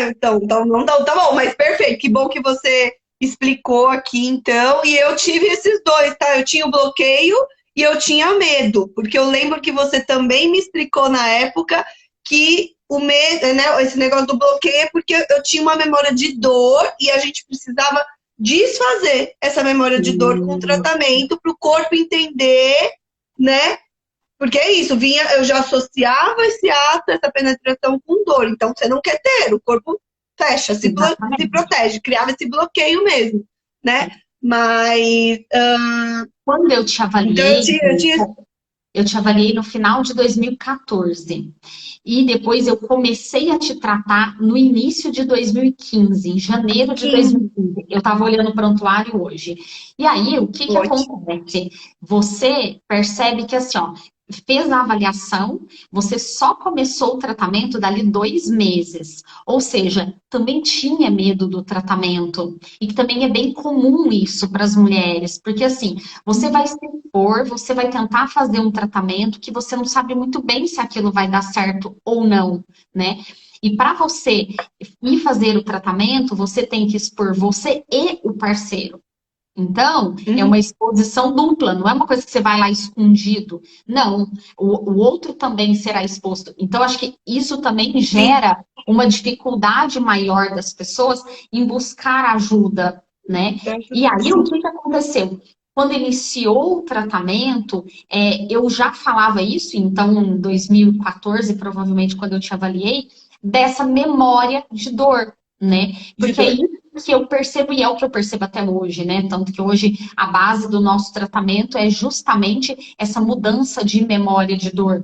Então não tá bom, mas perfeito. Que bom que você explicou aqui, então. E eu tive esses dois, tá? Eu tinha o bloqueio e eu tinha medo, porque eu lembro que você também me explicou na época que o medo, né, esse negócio do bloqueio é porque eu tinha uma memória de dor e a gente precisava desfazer essa memória de dor com o tratamento para o corpo entender, né, porque é isso, eu já associava esse ato, essa penetração com dor. Então você não quer ter, o corpo fecha, se Exatamente. protege, criava esse bloqueio mesmo, né? Mas Quando eu te então avaliei, eu tinha eu te avaliei no final de 2014. E depois eu comecei a te tratar no início de 2015, em janeiro de 15, 2015. Eu estava olhando o prontuário hoje. E aí, o que que ótimo. acontece? Você percebe que assim, ó, fez a avaliação, você só começou o tratamento dali 2 meses. Ou seja, também tinha medo do tratamento. E que também é bem comum isso para as mulheres, porque assim, você vai se expor, você vai tentar fazer um tratamento que você não sabe muito bem se aquilo vai dar certo ou não, né? E para você ir fazer o tratamento, você tem que expor você e o parceiro. Então, é Uhum. uma exposição dupla, não é uma coisa que você vai lá escondido. Não, o outro também será exposto. Então, acho que isso também Sim, gera uma dificuldade maior das pessoas em buscar ajuda, né? E aí, o sim. que que aconteceu? quando iniciou o tratamento, eu já falava isso, então em 2014, provavelmente, quando eu te avaliei, dessa memória de dor, né? De Porque é dor. isso que eu percebo e é o que eu percebo até hoje, né? Tanto que hoje a base do nosso tratamento é justamente essa mudança de memória de dor.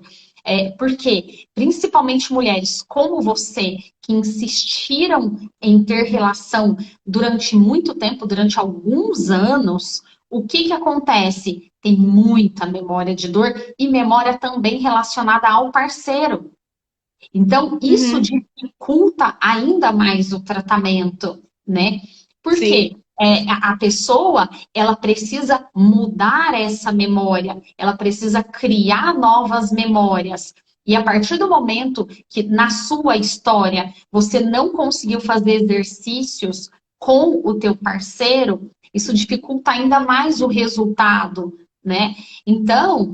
Porque, principalmente mulheres como você, que insistiram em ter relação durante muito tempo, durante alguns anos, o que que acontece? Tem muita memória de dor e memória também relacionada ao parceiro. Então, isso Uhum. dificulta ainda mais o tratamento, né? Sim. Porque a pessoa, ela precisa mudar essa memória, ela precisa criar novas memórias. E a partir do momento que na sua história você não conseguiu fazer exercícios com o teu parceiro, isso dificulta ainda mais o resultado, né? Então,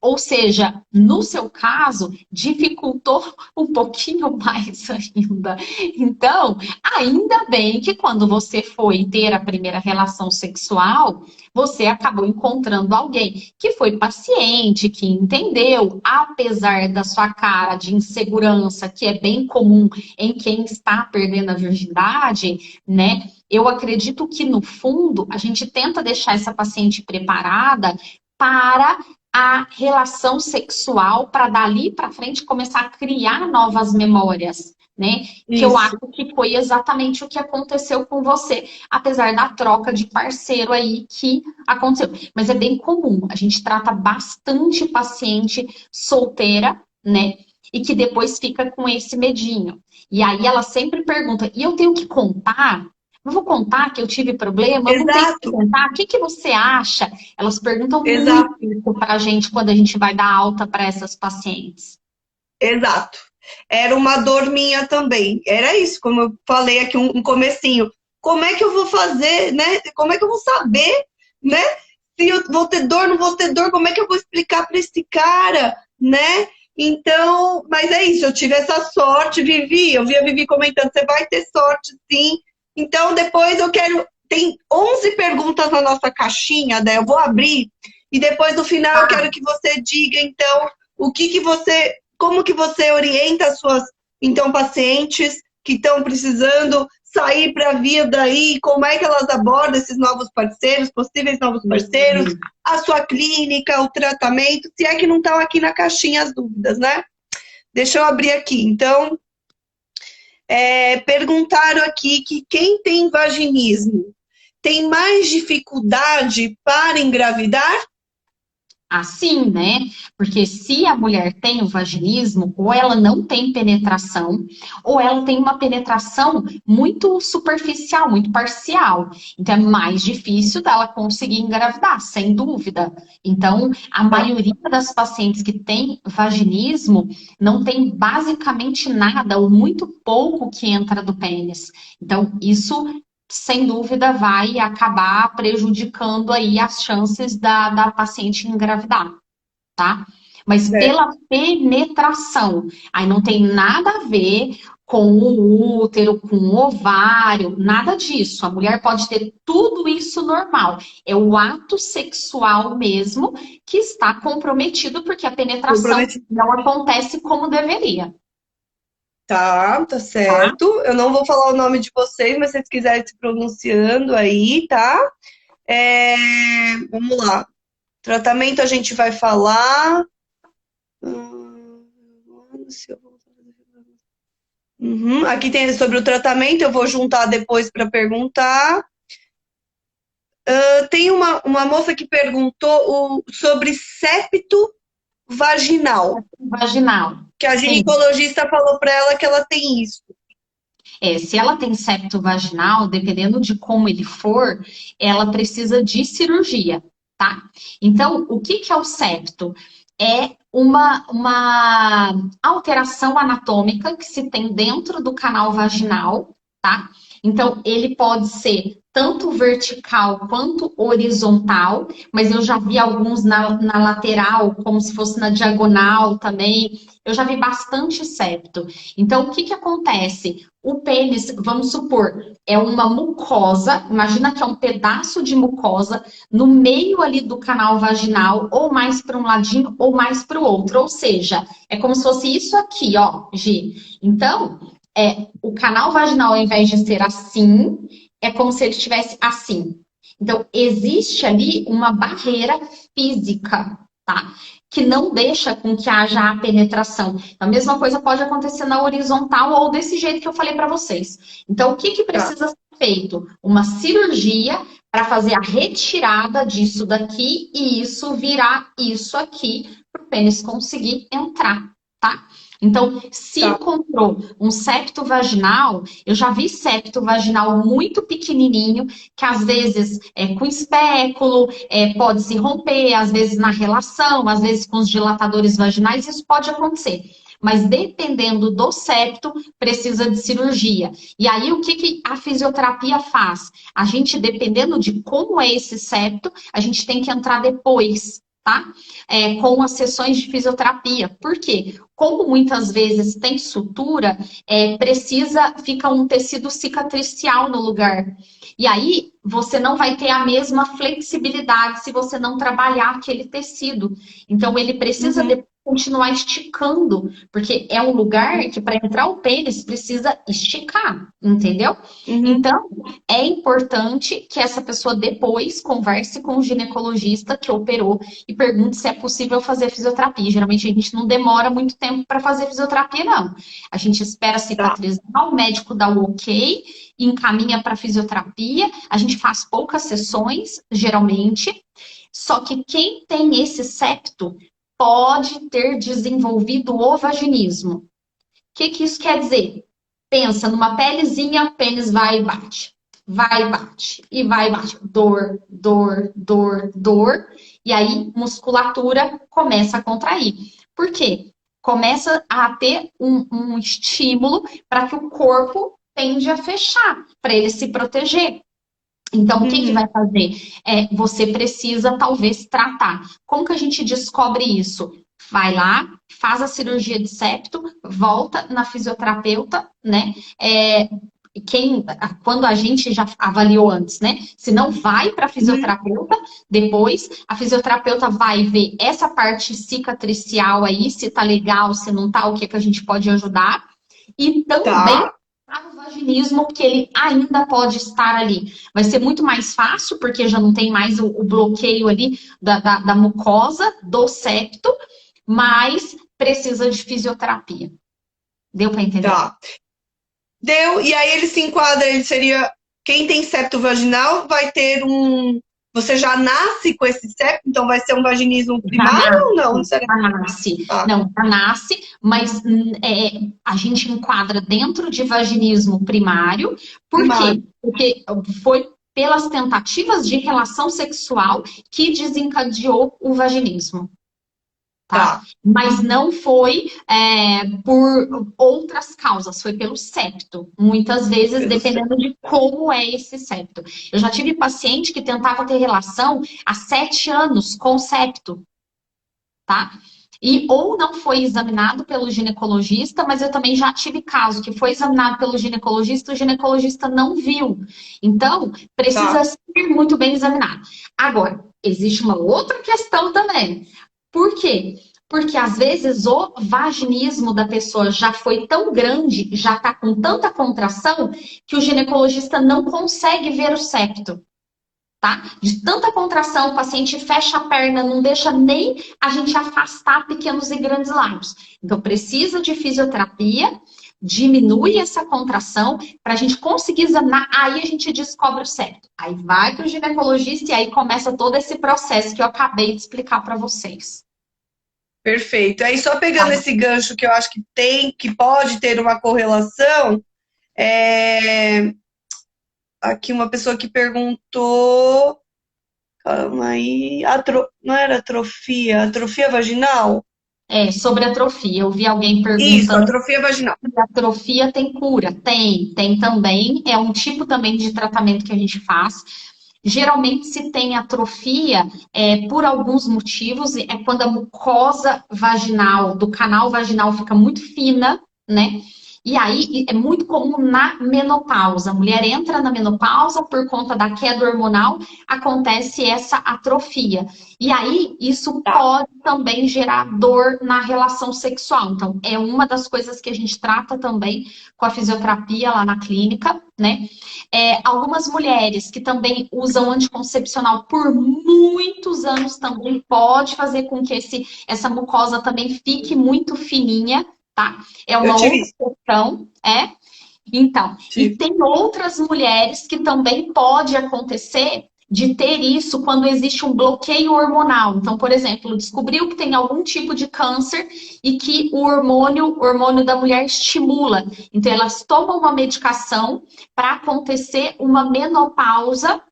ou seja, no seu caso, dificultou um pouquinho mais ainda. Então, ainda bem que quando você foi ter a primeira relação sexual, você acabou encontrando alguém que foi paciente, que entendeu, apesar da sua cara de insegurança, que é bem comum em quem está perdendo a virgindade, né? Eu acredito que, no fundo, a gente tenta deixar essa paciente preparada para a relação sexual, para dali para frente começar a criar novas memórias, né? Que eu Isso. acho que foi exatamente o que aconteceu com você, apesar da troca de parceiro aí que aconteceu. Mas é bem comum, a gente trata bastante paciente solteira, né? E que depois fica com esse medinho. E aí ela sempre pergunta: e eu tenho que contar? Eu vou contar que eu tive problema? Eu não tenho que Exato. contar? O que que você acha? Elas perguntam muito Exato. isso para a gente quando a gente vai dar alta para essas pacientes. Exato. Era uma dor minha também. Era isso, como eu falei aqui um comecinho. Como é que eu vou fazer, né? Como é que eu vou saber, né? Se eu vou ter dor, não vou ter dor, como é que eu vou explicar para esse cara, né? Então, mas é isso, eu tive essa sorte, Vivi, eu vi a Vivi comentando, você vai ter sorte, sim. Então, depois eu quero, tem 11 perguntas na nossa caixinha, né? Eu vou abrir e depois no final eu quero que você diga, então, o que que você como que você orienta as suas, então, pacientes que estão precisando sair para a vida aí? Como é que elas abordam esses novos parceiros, possíveis novos parceiros, a sua clínica, o tratamento, se é que não estão aqui na caixinha as dúvidas, né? Deixa eu abrir aqui. Então, perguntaram aqui que quem tem vaginismo tem mais dificuldade para engravidar? Assim, né? Porque se a mulher tem o vaginismo, ou ela não tem penetração, ou ela tem uma penetração muito superficial, muito parcial. Então é mais difícil dela conseguir engravidar, sem dúvida. Então, a Tá. maioria das pacientes que têm vaginismo não tem basicamente nada, ou muito pouco que entra do pênis. Então, isso sem dúvida vai acabar prejudicando aí as chances da paciente engravidar, tá? Mas Certo. pela penetração, aí não tem nada a ver com o útero, com o ovário, nada disso. A mulher pode ter tudo isso normal. É o ato sexual mesmo que está comprometido porque a penetração Comprometido. não acontece como deveria, Tá, tá tá? certo. Eu não vou falar o nome de vocês, mas se vocês quiserem se pronunciando aí, tá? É, vamos lá. Tratamento a gente vai falar. Uhum. Aqui tem sobre o tratamento, eu vou juntar depois para perguntar. Tem uma moça que perguntou sobre septo vaginal, Vaginal. que a Sim. ginecologista falou para ela que ela tem isso. Se ela tem septo vaginal, dependendo de como ele for, ela precisa de cirurgia, tá? Então, o que que é o septo? É uma alteração anatômica que se tem dentro do canal vaginal, tá? Então, ele pode ser tanto vertical quanto horizontal, mas eu já vi alguns na lateral, como se fosse na diagonal também. Eu já vi bastante septo. Então, o que que acontece? O pênis, vamos supor, é uma mucosa, imagina que é um pedaço de mucosa no meio ali do canal vaginal, ou mais para um ladinho, ou mais para o outro. Ou seja, é como se fosse isso aqui, ó, Gi. Então, o canal vaginal, ao invés de ser assim, é como se ele estivesse assim. Então, existe ali uma barreira física, tá? Que não deixa com que haja a penetração. A mesma coisa pode acontecer na horizontal ou desse jeito que eu falei para vocês. Então, o que que Tá, precisa ser feito? Uma cirurgia para fazer a retirada disso daqui e isso virar isso aqui para o pênis conseguir entrar, tá? Então, se tá. encontrou um septo vaginal, eu já vi septo vaginal muito pequenininho, que às vezes é com espéculo, pode se romper, às vezes na relação, às vezes com os dilatadores vaginais, isso pode acontecer. Mas dependendo do septo, precisa de cirurgia. E aí, o que, que a fisioterapia faz? A gente, dependendo de como é esse septo, a gente tem que entrar depois, tá? Com as sessões de fisioterapia. Por quê? Como muitas vezes tem sutura, fica um tecido cicatricial no lugar. E aí, você não vai ter a mesma flexibilidade se você não trabalhar aquele tecido. Então, ele precisa Uhum, continuar esticando, porque é um lugar que para entrar o pênis precisa esticar, entendeu? uhum. Então, é importante que essa pessoa depois converse com o ginecologista que operou e pergunte se é possível fazer fisioterapia. Geralmente a gente não demora muito tempo para fazer fisioterapia, não. A gente espera Tá, cicatrizar, o médico dá o ok, encaminha para fisioterapia. A gente faz poucas sessões, geralmente. Só que quem tem esse septo pode ter desenvolvido o vaginismo. O que que isso quer dizer? Pensa numa pelezinha, o pênis vai e bate. Vai e bate. E vai e bate. Dor, dor, dor, dor. E aí, musculatura começa a contrair. Por quê? Começa a ter um estímulo para que o corpo tende a fechar, para ele se proteger. Então, o que que vai uhum. fazer? Você precisa, talvez, tratar. Como que a gente descobre isso? Vai lá, faz a cirurgia de septo, volta na fisioterapeuta, né? É, quando a gente já avaliou antes, né? Se não vai para a Uhum. fisioterapeuta, depois a fisioterapeuta vai ver essa parte cicatricial aí, se tá legal, se não tá, o que que a gente pode ajudar. E também Tá, para o vaginismo, que ele ainda pode estar ali. Vai ser muito mais fácil, porque já não tem mais o bloqueio ali da mucosa, do septo, mas precisa de fisioterapia. Deu para entender? tá. Deu, e aí ele se enquadra, ele seria. Quem tem septo vaginal vai ter um. Você já nasce com esse septo, então vai ser um vaginismo Já primário ou não? nasce, Será? já nasce. Tá, Não, já nasce, mas a gente enquadra dentro de vaginismo primário. Por quê? primário. Porque foi pelas tentativas de relação sexual que desencadeou o vaginismo. Tá? Tá, Mas não foi por outras causas, foi pelo septo. Muitas vezes, pelo septo. dependendo de como é esse septo. Eu já tive paciente que tentava ter relação há 7 anos com septo, tá? E ou não foi examinado pelo ginecologista, mas eu também já tive caso que foi examinado pelo ginecologista, o ginecologista não viu. Então, precisa Tá, ser muito bem examinado. Agora, existe uma outra questão também. Por quê? Porque às vezes o vaginismo da pessoa já foi tão grande, já está com tanta contração, que o ginecologista não consegue ver o septo, tá? De tanta contração, o paciente fecha a perna, não deixa nem a gente afastar pequenos e grandes lábios. Então, precisa de fisioterapia, diminui essa contração para a gente conseguir examinar, aí a gente descobre o septo. Aí vai para o ginecologista e aí começa todo esse processo que eu acabei de explicar para vocês. perfeito. Aí só Tá? pegando esse gancho que eu acho que tem, que pode ter uma correlação, é... aqui uma pessoa que perguntou. Calma aí. Não era atrofia? Atrofia vaginal? Sobre atrofia. Eu vi alguém Isso, perguntando atrofia vaginal. se a atrofia tem cura. Tem também. É um tipo também de tratamento que a gente faz. Geralmente, se tem atrofia, por alguns motivos, é quando a mucosa vaginal, do canal vaginal, fica muito fina, né? E aí é muito comum na menopausa. A mulher entra na menopausa por conta da queda hormonal, acontece essa atrofia. E aí isso Tá. pode também gerar dor na relação sexual. Então, é uma das coisas que a gente trata também com a fisioterapia lá na clínica, né? Algumas mulheres que também usam anticoncepcional por muitos anos também pode fazer com que essa mucosa também fique muito fininha, tá? É Eu uma tive outra isso. questão, Então, e Tive. tem outras mulheres que também pode acontecer de ter isso quando existe um bloqueio hormonal. Então, por exemplo, descobriu que tem algum tipo de câncer e que o hormônio da mulher estimula. Então, elas tomam uma medicação para acontecer uma menopausa,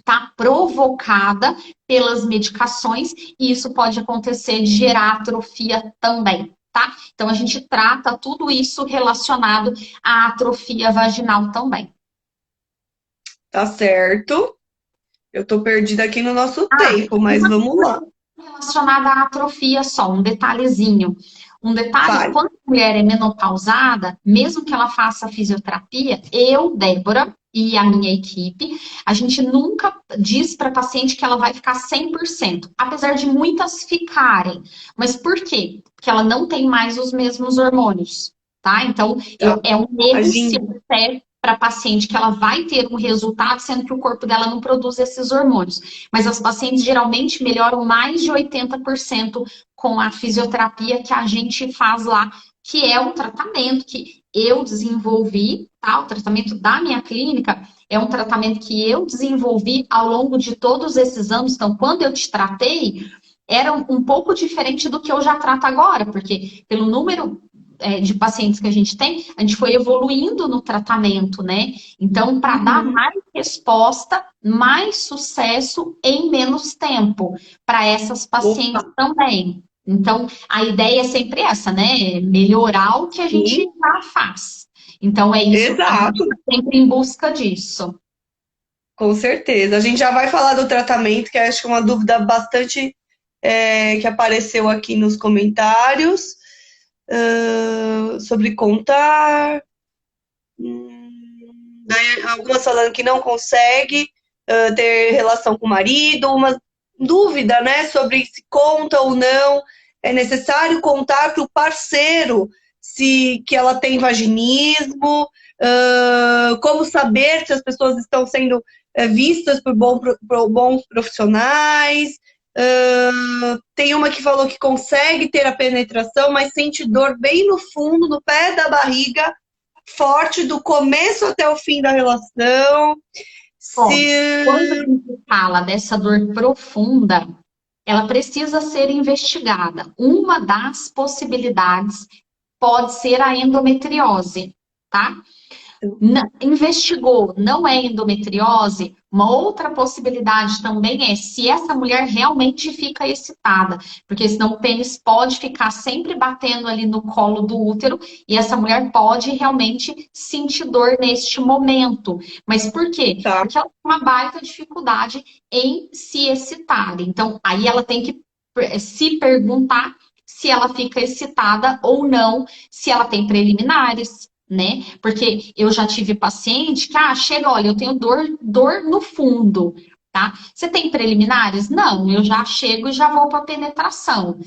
tá? Provocada pelas medicações, e isso pode acontecer de gerar atrofia também. Tá? Então, a gente trata tudo isso relacionado à atrofia vaginal também. Tá certo. Eu tô perdida aqui no nosso Ah, tempo, mas uma vamos lá. relacionada à atrofia só, um detalhezinho. Um detalhe, Fale. quando a mulher é menopausada, mesmo que ela faça fisioterapia, eu, Débora, e a minha equipe, a gente nunca diz para a paciente que ela vai ficar 100%, apesar de muitas ficarem. Mas por quê? Porque ela não tem mais os mesmos hormônios, tá? Então, Tá. é um erro se Agindo. eu disser para a paciente que ela vai ter um resultado, sendo que o corpo dela não produz esses hormônios. Mas as pacientes geralmente melhoram mais de 80% com a fisioterapia que a gente faz lá, que é um tratamento que eu desenvolvi, tá? O tratamento da minha clínica é um tratamento que eu desenvolvi ao longo de todos esses anos. Então, quando eu te tratei, era um pouco diferente do que eu já trato agora, porque pelo número de pacientes que a gente foi evoluindo no tratamento, né? Então, para dar Uhum. mais resposta, mais sucesso em menos tempo para essas Opa, pacientes também. Então, a ideia é sempre essa, né? Melhorar o que a gente sim, já faz. Então, é isso, a gente exato, está sempre em busca disso. com certeza. A gente já vai falar do tratamento, que acho que é uma dúvida bastante que apareceu aqui nos comentários, sobre contar. Daí, algumas falando que não consegue ter relação com o marido, uma dúvida, né, sobre se conta ou não. É necessário contar para o parceiro se que ela tem vaginismo, como saber se as pessoas estão sendo vistas por bons profissionais. Tem uma que falou que consegue ter a penetração, mas sente dor bem no fundo, no pé da barriga, forte do começo até o fim da relação. Bom, quando a Se gente fala dessa dor profunda, ela precisa ser investigada. Uma das possibilidades pode ser a endometriose, tá? Investigou, não é endometriose, uma outra possibilidade também é se essa mulher realmente fica excitada, porque senão o pênis pode ficar sempre batendo ali no colo do útero e essa mulher pode realmente sentir dor neste momento. Mas por quê? tá, Porque ela tem uma baita dificuldade em se excitar. Então, aí ela tem que se perguntar se ela fica excitada ou não, se ela tem preliminares, né? Porque eu já tive paciente que, chega, olha, eu tenho dor no fundo, tá? Você tem preliminares? Não, eu já chego e já vou para penetração.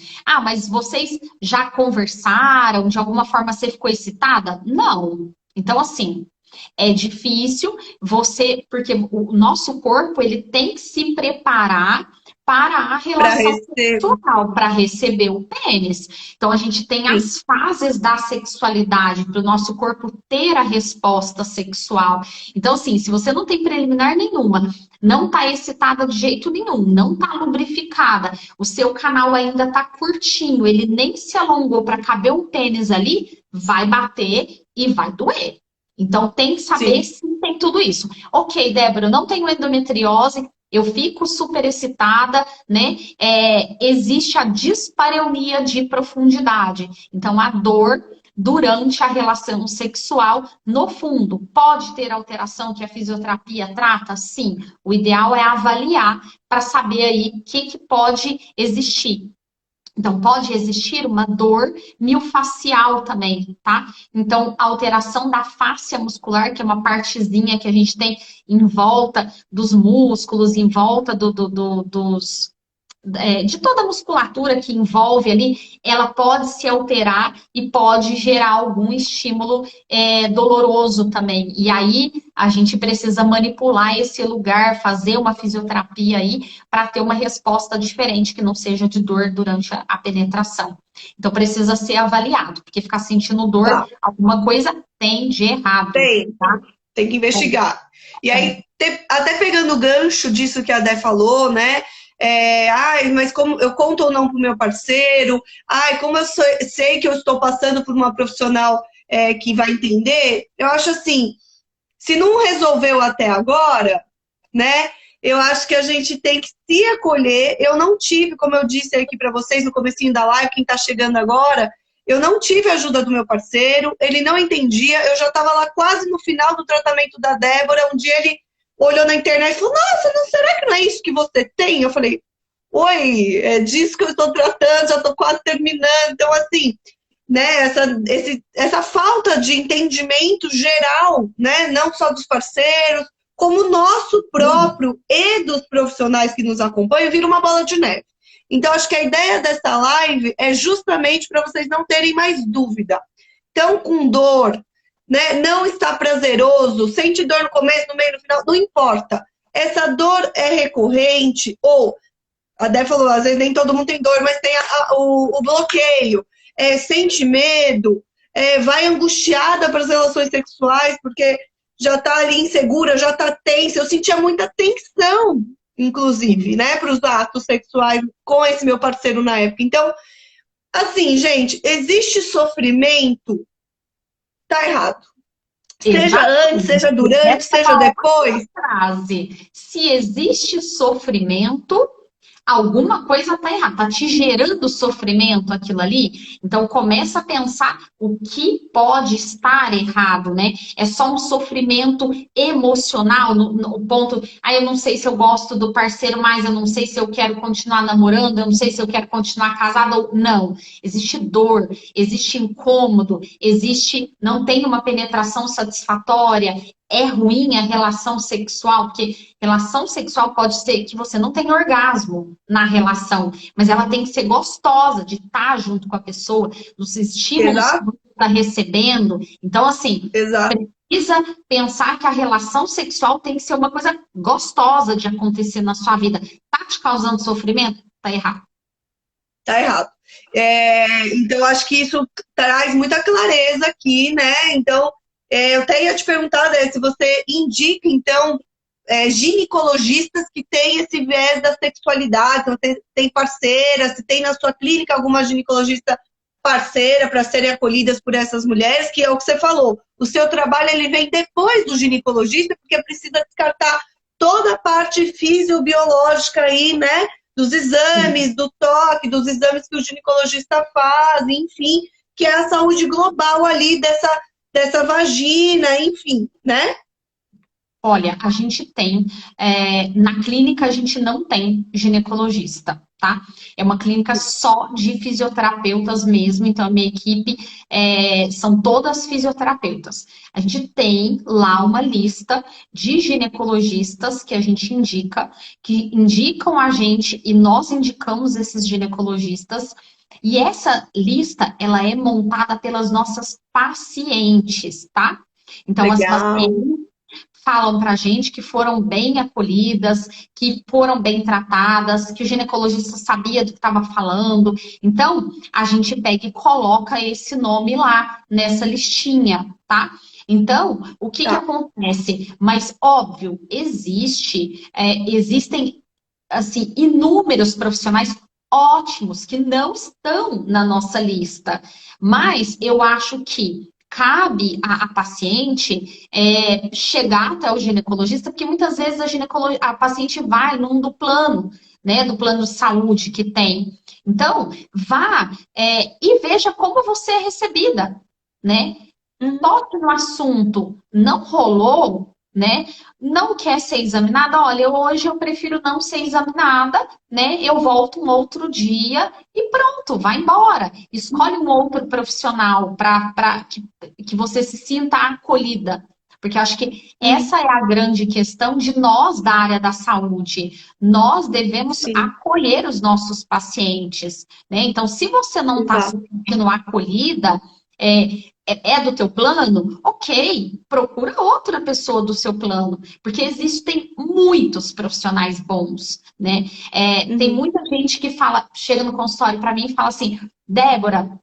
Mas vocês já conversaram? De alguma forma você ficou excitada? Não. Então, assim, é difícil porque o nosso corpo ele tem que se preparar para a para relação receber. sexual, para receber o pênis. Então a gente tem Sim, as fases da sexualidade para o nosso corpo ter a resposta sexual. Então, assim, se você não tem preliminar nenhuma, não está excitada de jeito nenhum, não está lubrificada, o seu canal ainda está curtinho, ele nem se alongou para caber um pênis ali, vai bater e vai doer. Então, tem que saber sim. se tem tudo isso. Ok, Débora, eu não tenho endometriose, eu fico super excitada, né? Existe a dispareunia de profundidade. Então, a dor durante a relação sexual, no fundo, pode ter alteração que a fisioterapia trata? Sim. O ideal é avaliar para saber aí o que pode existir. Então, pode existir uma dor miofascial também, tá? Então, alteração da fáscia muscular, que é uma partezinha que a gente tem em volta dos músculos, em volta de toda a musculatura que envolve ali, ela pode se alterar e pode gerar algum estímulo doloroso também. E aí a gente precisa manipular esse lugar, fazer uma fisioterapia aí para ter uma resposta diferente, que não seja de dor durante a penetração. Então precisa ser avaliado, porque ficar sentindo dor, Tá, alguma coisa tem de errado, tem, tá? tem que investigar. E É. aí, até pegando o gancho disso que a Dé falou, né? Ai, mas como eu conto ou não pro meu parceiro? Ai, como eu sei que eu estou passando por uma profissional que vai entender? Eu acho assim, se não resolveu até agora, né? Eu acho que a gente tem que se acolher. Eu não tive, como eu disse aqui para vocês no comecinho da live, quem está chegando agora, eu não tive a ajuda do meu parceiro, ele não entendia, eu já estava lá quase no final do tratamento da Débora, um dia ele olhou na internet e falou, nossa, não, será que não é isso que você tem? Eu falei, oi, é disso que eu estou tratando, já estou quase terminando. Então, assim, né, essa falta de entendimento geral, né, não só dos parceiros, como nosso próprio e dos profissionais que nos acompanham, vira uma bola de neve. Então, acho que a ideia dessa live é justamente para vocês não terem mais dúvida. Então, com dor, né, não está prazeroso, sente dor no começo, no meio, no final, não importa. Essa dor é recorrente, ou, a Dé falou, às vezes nem todo mundo tem dor, mas tem o bloqueio, sente medo, vai angustiada para as relações sexuais, porque já está ali insegura, já está tensa. Eu sentia muita tensão, inclusive, né, para os atos sexuais com esse meu parceiro na época. Então, assim, gente, existe sofrimento, tá errado. Seja antes, Exatamente. seja durante, Essa é seja uma depois, ótima frase. Se existe sofrimento, alguma coisa está errada, está te gerando sofrimento aquilo ali. Então começa a pensar o que pode estar errado, né? É só um sofrimento emocional, no ponto, eu não sei se eu gosto do parceiro mais, eu não sei se eu quero continuar namorando, eu não sei se eu quero continuar casada ou não. Existe dor, existe incômodo, não tem uma penetração satisfatória, é ruim a relação sexual, porque relação sexual pode ser que você não tenha orgasmo na relação, mas ela tem que ser gostosa de estar junto com a pessoa, dos estímulos que exato, você está recebendo. Então, assim, exato, precisa pensar que a relação sexual tem que ser uma coisa gostosa de acontecer na sua vida. Tá te causando sofrimento? Tá errado. tá errado. Então, acho que isso traz muita clareza aqui, né? Então, eu até ia te perguntar, né, se você indica, então, ginecologistas que têm esse viés da sexualidade, então, tem parceira, se tem na sua clínica alguma ginecologista parceira para serem acolhidas por essas mulheres, que é o que você falou. O seu trabalho ele vem depois do ginecologista, porque precisa descartar toda a parte fisiobiológica aí, né? Dos exames, do toque, dos exames que o ginecologista faz, enfim, que é a saúde global ali dessa vagina, enfim, né? Olha, a gente tem, na clínica a gente não tem ginecologista, tá? É uma clínica só de fisioterapeutas mesmo, então a minha equipe são todas fisioterapeutas. A gente tem lá uma lista de ginecologistas que a gente indica, que indicam a gente e nós indicamos esses ginecologistas. E essa lista, ela é montada pelas nossas pacientes, tá? Então, as Legal. pacientes falam para a gente que foram bem acolhidas, que foram bem tratadas, que o ginecologista sabia do que estava falando. Então, a gente pega e coloca esse nome lá nessa listinha, tá? Então, o que Tá. acontece? Mas, óbvio, existem, assim, inúmeros profissionais ótimos que não estão na nossa lista. Mas eu acho que cabe à paciente chegar até o ginecologista, porque muitas vezes a paciente vai num do plano, né, do plano de saúde que tem. Então, vá e veja como você é recebida, né? Uhum. Toque no assunto, não rolou, né? Não quer ser examinada? Olha, hoje eu prefiro não ser examinada, né? Eu volto um outro dia e pronto, vai embora. Escolhe um outro profissional para que você se sinta acolhida. Porque eu acho que Uhum. essa é a grande questão de nós da área da saúde. Nós devemos Sim, acolher os nossos pacientes, né? Então, se você não está se exato. sentindo acolhida, é do teu plano? Ok, procura outra pessoa do seu plano, porque existem muitos profissionais bons, né? Tem Uhum. muita gente que fala, chega no consultório para mim e fala assim, Débora,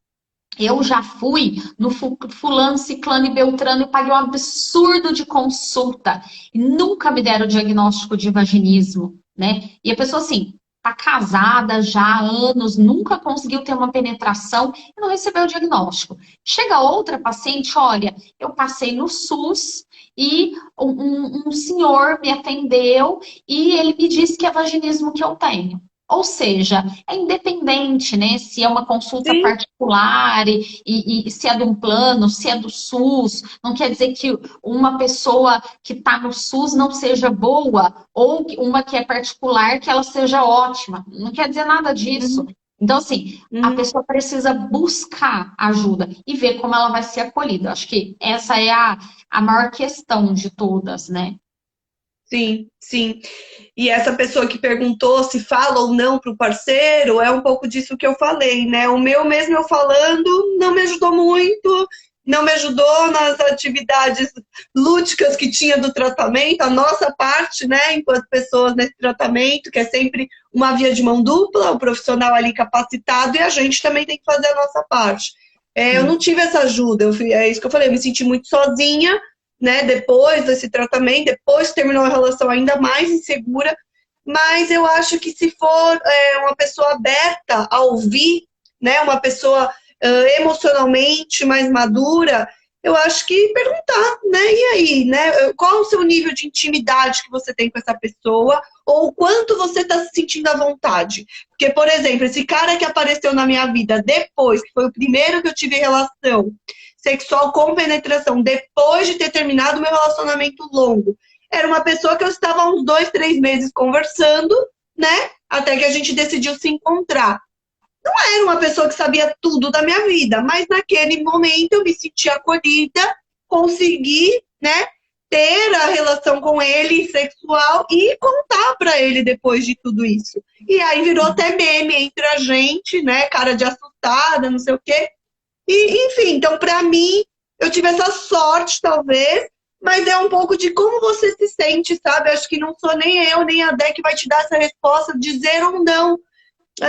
eu já fui no fulano, ciclano e beltrano e paguei um absurdo de consulta e nunca me deram o diagnóstico de vaginismo, né? E a pessoa assim, tá casada já há anos, nunca conseguiu ter uma penetração e não recebeu o diagnóstico. Chega outra paciente, olha, eu passei no SUS e um senhor me atendeu e ele me disse que é vaginismo que eu tenho. Ou seja, é independente, né? Se é uma consulta Sim. particular e se é de um plano, se é do SUS, não quer dizer que uma pessoa que está no SUS não seja boa, ou uma que é particular que ela seja ótima. Não quer dizer nada disso. Uhum. Então, assim, a Uhum. pessoa precisa buscar ajuda e ver como ela vai ser acolhida. Acho que essa é a maior questão de todas, né? Sim, sim. E essa pessoa que perguntou se fala ou não para o parceiro, é um pouco disso que eu falei, né? O meu mesmo eu falando não me ajudou muito, não me ajudou nas atividades lúdicas que tinha do tratamento, a nossa parte, né, enquanto pessoas nesse tratamento, que é sempre uma via de mão dupla, o profissional ali capacitado e a gente também tem que fazer a nossa parte. Eu não tive essa ajuda, é isso que eu falei, eu me senti muito sozinha, né, depois desse tratamento, depois que terminou a relação ainda mais insegura, mas eu acho que se for uma pessoa aberta a ouvir, né, uma pessoa emocionalmente mais madura, eu acho que perguntar, né, e aí, né, qual o seu nível de intimidade que você tem com essa pessoa, ou o quanto você está se sentindo à vontade. Porque, por exemplo, esse cara que apareceu na minha vida depois, que foi o primeiro que eu tive relação, sexual com penetração depois de ter terminado meu relacionamento longo. Era uma pessoa que eu estava há uns 2, 3 meses conversando, né? Até que a gente decidiu se encontrar. Não era uma pessoa que sabia tudo da minha vida, mas naquele momento eu me senti acolhida, consegui, né? Ter a relação com ele sexual e contar para ele depois de tudo isso. E aí virou até meme entre a gente, né? Cara de assustada, não sei o quê. E, enfim, então, para mim, eu tive essa sorte, talvez, mas é um pouco de como você se sente, sabe? Acho que não sou nem eu, nem a Dé que vai te dar essa resposta, dizer ou não.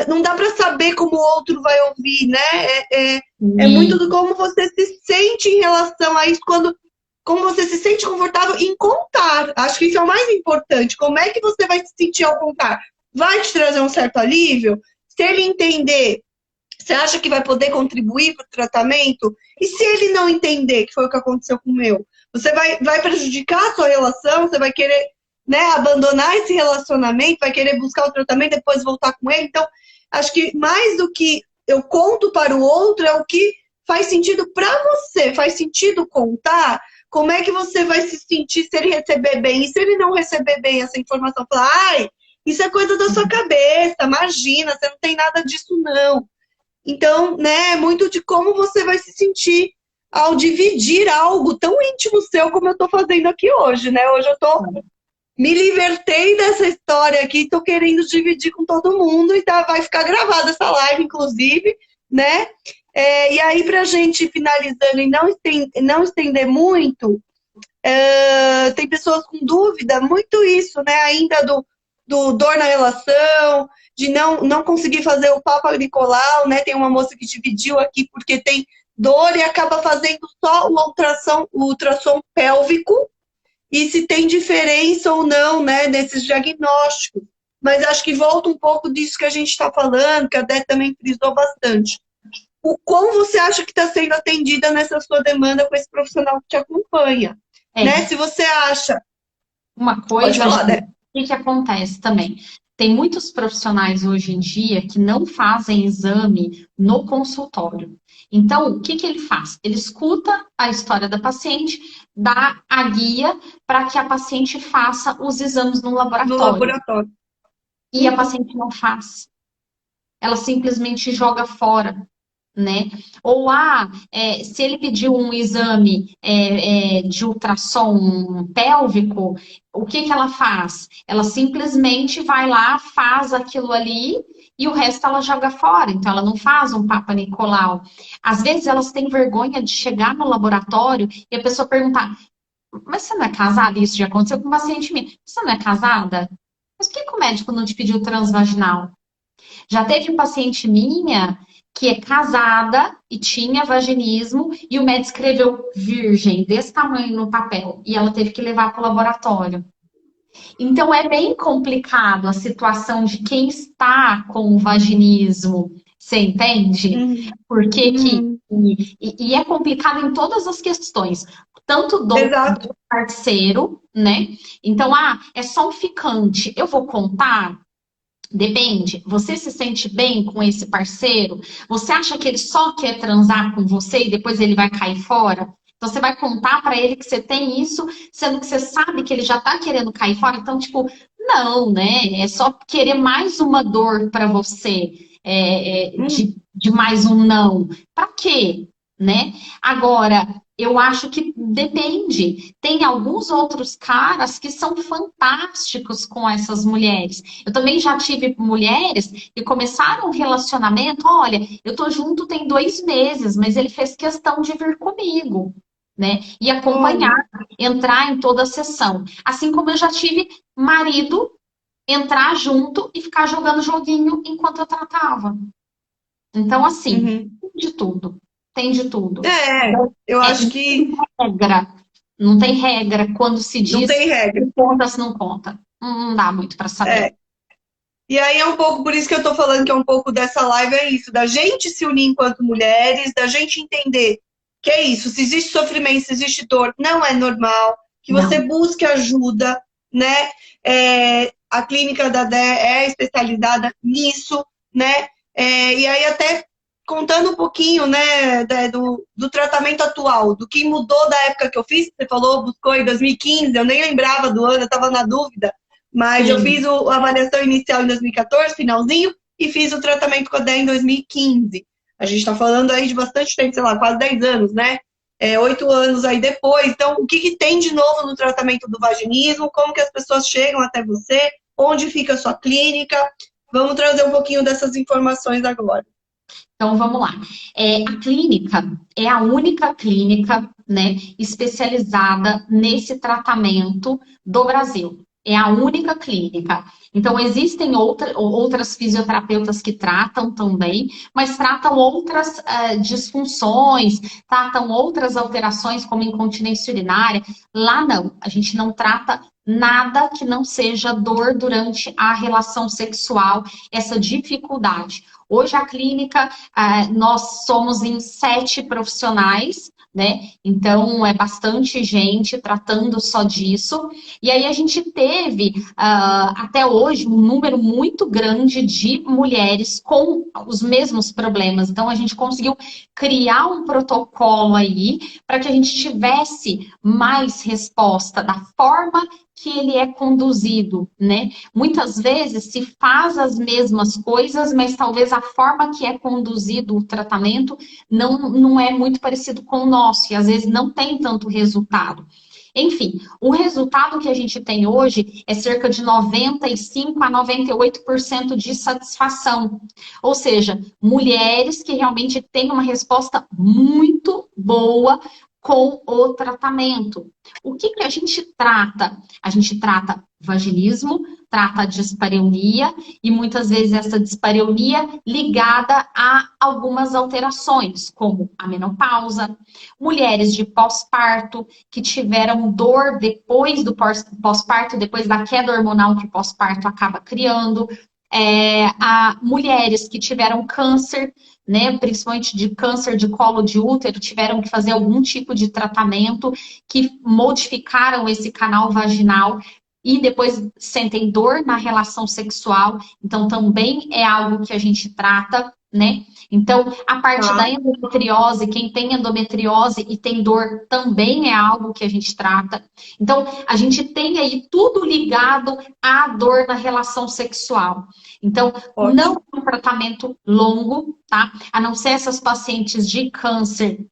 Não dá para saber como o outro vai ouvir, né? É muito E do como você se sente em relação a isso, como você se sente confortável em contar. Acho que isso é o mais importante. Como é que você vai se sentir ao contar? Vai te trazer um certo alívio? Se ele entender, você acha que vai poder contribuir para o tratamento? E se ele não entender, que foi o que aconteceu com o meu? Você vai prejudicar a sua relação? Você vai querer, né, abandonar esse relacionamento? Vai querer buscar o tratamento e depois voltar com ele? Então, acho que mais do que eu conto para o outro, é o que faz sentido para você. Faz sentido contar? Como é que você vai se sentir se ele receber bem? E se ele não receber bem essa informação? Falar, ai, isso é coisa da sua cabeça, imagina, você não tem nada disso, não. Então, né, é muito de como você vai se sentir ao dividir algo tão íntimo seu como eu estou fazendo aqui hoje, né? Hoje eu estou me libertei dessa história aqui, estou querendo dividir com todo mundo e vai ficar gravada essa live, inclusive, né? E aí, para a gente finalizando e não estender muito, tem pessoas com dúvida, muito isso, né? Ainda do dor na relação, de não conseguir fazer o Papa Nicolau, né? Tem uma moça que dividiu aqui porque tem dor e acaba fazendo só o ultrassom pélvico e se tem diferença ou não, né? Nesses diagnósticos. Mas acho que volta um pouco disso que a gente está falando, que a Dé também frisou bastante. o como você acha que está sendo atendida nessa sua demanda com esse profissional que te acompanha, né? É, Se você acha, uma pode coisa, Gi, falar, né? o que acontece também? Tem muitos profissionais hoje em dia que não fazem exame no consultório. Então, o que ele faz? Ele escuta a história da paciente, dá a guia para que a paciente faça os exames no No laboratório. laboratório. E a paciente não faz. Ela simplesmente joga fora, né? Ou se ele pediu um exame de ultrassom pélvico, o que ela faz? Ela simplesmente vai lá, faz aquilo ali e o resto ela joga fora. Então ela não faz um Papa Nicolau. Às vezes elas têm vergonha de chegar no laboratório e a pessoa perguntar: mas você não é casada? Isso já aconteceu com um paciente minha. Você não é casada? Mas por que o médico não te pediu transvaginal? Já teve paciente minha que é casada e tinha vaginismo e o médico escreveu virgem desse tamanho no papel e ela teve que levar para o laboratório. Então é bem complicado a situação de quem está com vaginismo, você entende? Uhum, Porque que uhum, e é complicado em todas as questões, tanto exato. do parceiro, né? Então, é só um ficante. Eu vou contar. Depende. Você se sente bem com esse parceiro? Você acha que ele só quer transar com você e depois ele vai cair fora? Então você vai contar pra ele que você tem isso, sendo que você sabe que ele já tá querendo cair fora. Então, tipo, não, né? É só querer mais uma dor pra você, Uhum, de mais um não. Pra quê? Né? Agora, eu acho que depende. Tem alguns outros caras que são fantásticos com essas mulheres. Eu também já tive mulheres que começaram um relacionamento. Olha, eu tô junto tem 2 meses, mas ele fez questão de vir comigo, né? E acompanhar, olha. entrar em toda a sessão. Assim como eu já tive marido entrar junto e ficar jogando joguinho enquanto eu tratava. Então, assim, Uhum. tem de tudo. Tem de tudo. É, eu É, acho que regra. Não tem regra quando se não diz tem regra. se conta, se não conta. Não dá muito para saber. É. E aí é um pouco por isso que eu tô falando que é um pouco dessa live, é isso, da gente se unir enquanto mulheres, da gente entender que é isso, se existe sofrimento, se existe dor, não é normal, que você Não. busque ajuda, né? A clínica da DE é especializada nisso, né? E aí até contando um pouquinho, né, do tratamento atual, do que mudou da época que eu fiz, você falou, buscou em 2015, eu nem lembrava do ano, eu estava na dúvida, mas eu Sim. fiz a avaliação inicial em 2014, finalzinho, e fiz o tratamento com a DEA em 2015. A gente está falando aí de bastante tempo, sei lá, quase 10 anos, né? 8 anos aí depois. Então, o que tem de novo no tratamento do vaginismo? Como que as pessoas chegam até você? Onde fica a sua clínica? Vamos trazer um pouquinho dessas informações agora. Então vamos lá. A clínica é a única clínica, né, especializada nesse tratamento do Brasil. É a única clínica. Então, existem outras fisioterapeutas que tratam também, mas tratam outras disfunções, tratam outras alterações, como incontinência urinária. Lá não, a gente não trata nada que não seja dor durante a relação sexual, essa dificuldade. Hoje a clínica, nós somos em 7 profissionais, né? Então é bastante gente tratando só disso. E aí a gente teve até hoje um número muito grande de mulheres com os mesmos problemas. Então a gente conseguiu criar um protocolo aí para que a gente tivesse mais resposta da forma que ele é conduzido, né? Muitas vezes se faz as mesmas coisas, mas talvez a forma que é conduzido o tratamento não é muito parecido com o nosso, e às vezes não tem tanto resultado. Enfim, o resultado que a gente tem hoje é cerca de 95 a 98% de satisfação. Ou seja, mulheres que realmente têm uma resposta muito boa com o tratamento. O que a gente trata? A gente trata vaginismo, trata dispareunia e muitas vezes essa dispareunia ligada a algumas alterações, como a menopausa, mulheres de pós-parto que tiveram dor depois do pós-parto, depois da queda hormonal que o pós-parto acaba criando, a mulheres que tiveram câncer, né, principalmente de câncer de colo de útero, tiveram que fazer algum tipo de tratamento que modificaram esse canal vaginal e depois sentem dor na relação sexual, então também é algo que a gente trata, né? Então, a parte da Tá, endometriose, quem tem endometriose e tem dor também é algo que a gente trata. Então, a gente tem aí tudo ligado à dor na relação sexual. Então, não ótimo. é um tratamento longo, tá? A não ser essas pacientes de câncer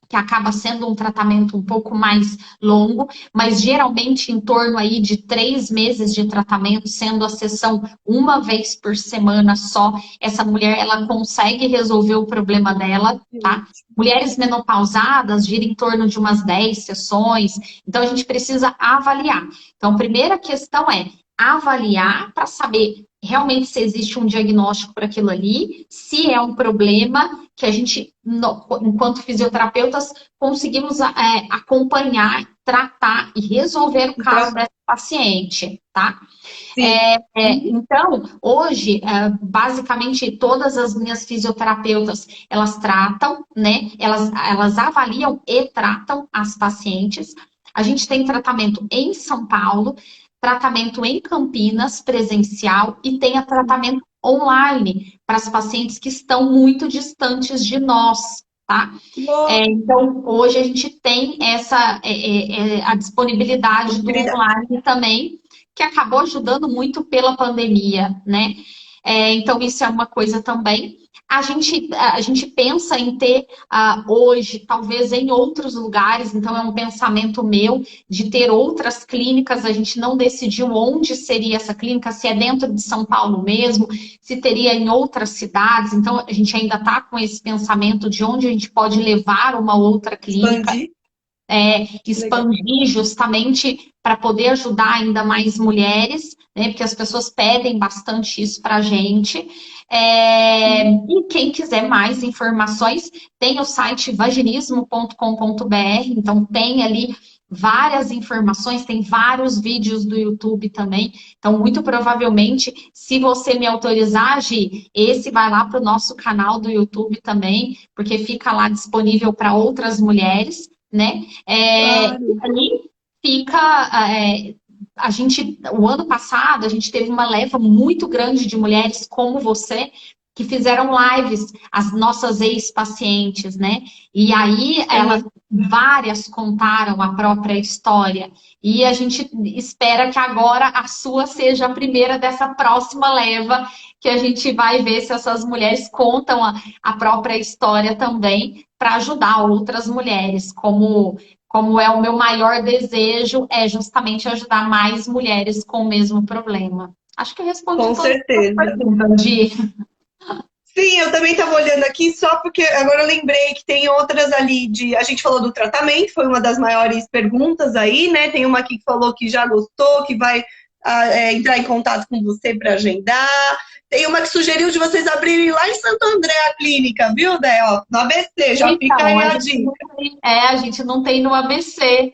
que acaba sendo um tratamento um pouco mais longo, mas geralmente em torno aí de 3 meses de tratamento, sendo a sessão uma vez por semana só, essa mulher ela consegue resolver o problema dela, tá? Mulheres menopausadas gira em torno de umas 10 sessões, então a gente precisa avaliar. Então, a primeira questão é avaliar para saber realmente se existe um diagnóstico para aquilo ali, se é um problema que a gente, enquanto fisioterapeutas, conseguimos acompanhar, tratar e resolver o caso Então, dessa paciente, tá? sim. Uhum. Então, hoje, basicamente, todas as minhas fisioterapeutas, elas tratam, né? Elas avaliam e tratam as pacientes. A gente tem tratamento em São Paulo, tratamento em Campinas, presencial, e tem a tratamento online para as pacientes que estão muito distantes de nós, tá? Boa Então, hoje a gente tem a disponibilidade do possibilidade. online também, que acabou ajudando muito pela pandemia, né? Então, isso é uma coisa também. A gente pensa em ter hoje, talvez em outros lugares, então é um pensamento meu de ter outras clínicas. A gente não decidiu onde seria essa clínica, se é dentro de São Paulo mesmo, se teria em outras cidades. Então, a gente ainda está com esse pensamento de onde a gente pode levar uma outra clínica, Expandir. Legal. expandir justamente para poder ajudar ainda mais mulheres, né? Porque as pessoas pedem bastante isso para a gente. E quem quiser mais informações, tem o site vaginismo.com.br, então tem ali várias informações, tem vários vídeos do YouTube também. Então, muito provavelmente, se você me autorizar, Gi, esse vai lá para o nosso canal do YouTube também, porque fica lá disponível para outras mulheres, né? E Claro. ali fica. O ano passado, a gente teve uma leva muito grande de mulheres como você, que fizeram lives, as nossas ex-pacientes, né? E aí, elas, Uhum. várias contaram a própria história. E a gente espera que agora a sua seja a primeira dessa próxima leva, que a gente vai ver se essas mulheres contam a própria história também, para ajudar outras mulheres, como é o meu maior desejo, é justamente ajudar mais mulheres com o mesmo problema. Acho que eu respondi Com todas as certeza. perguntas, Di. Sim, eu também estava olhando aqui só porque agora eu lembrei que tem outras ali de. A gente falou do tratamento, foi uma das maiores perguntas aí, né? Tem uma aqui que falou que já gostou, que vai entrar em contato com você para agendar. Tem uma que sugeriu de vocês abrirem lá em Santo André a clínica, viu, Dé? Ó, no ABC, já fica Então, aí a a gente não dica. tem, a gente não tem no ABC.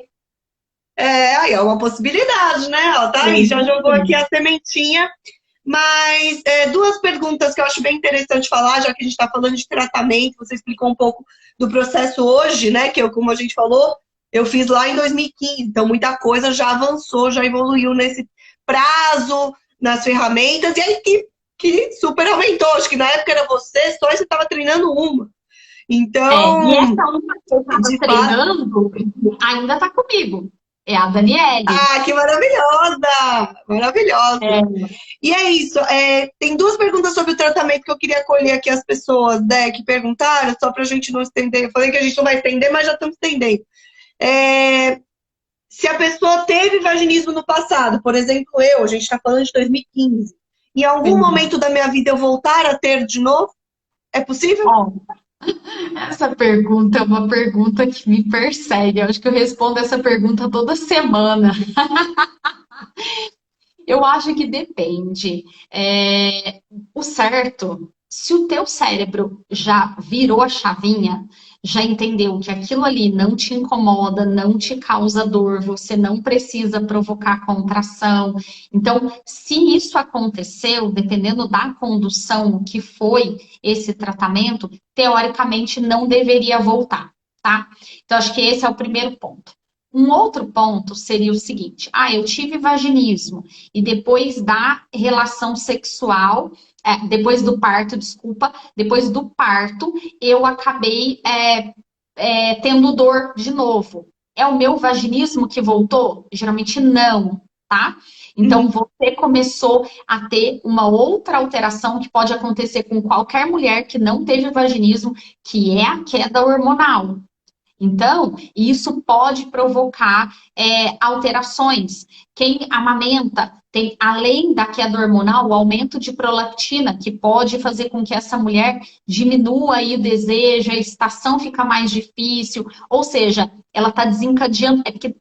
Aí é uma possibilidade, né? Ó, tá aí, já jogou aqui Sim. a sementinha. Mas duas perguntas que eu acho bem interessante falar, já que a gente está falando de tratamento, você explicou um pouco do processo hoje, né? Que eu, como a gente falou, eu fiz lá em 2015, então muita coisa já avançou, já evoluiu nesse prazo, nas ferramentas, e aí que super aumentou. Acho que na época era você, só você estava treinando uma. E Então, essa uma que eu estava de fato. treinando ainda está comigo. É a Daniele. Ah, que maravilhosa! Maravilhosa! É, E é isso. Tem duas perguntas sobre o tratamento que eu queria acolher aqui as pessoas, né, que perguntaram, só para a gente não estender. Eu falei que a gente não vai estender, mas já estamos estendendo. É, se a pessoa teve vaginismo no passado, por exemplo, a gente está falando de 2015, em algum sim. momento da minha vida eu voltar a ter de novo, é possível? Ó, essa pergunta é uma pergunta que me persegue. Eu acho que eu respondo essa pergunta toda semana. Eu acho que depende. O certo, se o teu cérebro já virou a chavinha, já entendeu que aquilo ali não te incomoda, não te causa dor, você não precisa provocar contração. Então, se isso aconteceu, dependendo da condução que foi esse tratamento, teoricamente não deveria voltar, tá? Então, acho que esse é o primeiro ponto. Um outro ponto seria o seguinte: eu tive vaginismo e depois da relação sexual, depois do parto, desculpa, depois do parto, eu acabei tendo dor de novo. É o meu vaginismo que voltou? Geralmente não, tá? Então você começou a ter uma outra alteração que pode acontecer com qualquer mulher que não teve vaginismo, que é a queda hormonal. Então, isso pode provocar alterações. Quem amamenta tem, além da queda hormonal, o aumento de prolactina, que pode fazer com que essa mulher diminua aí o desejo, a estação fica mais difícil, ou seja, ela está desencadeando, é porque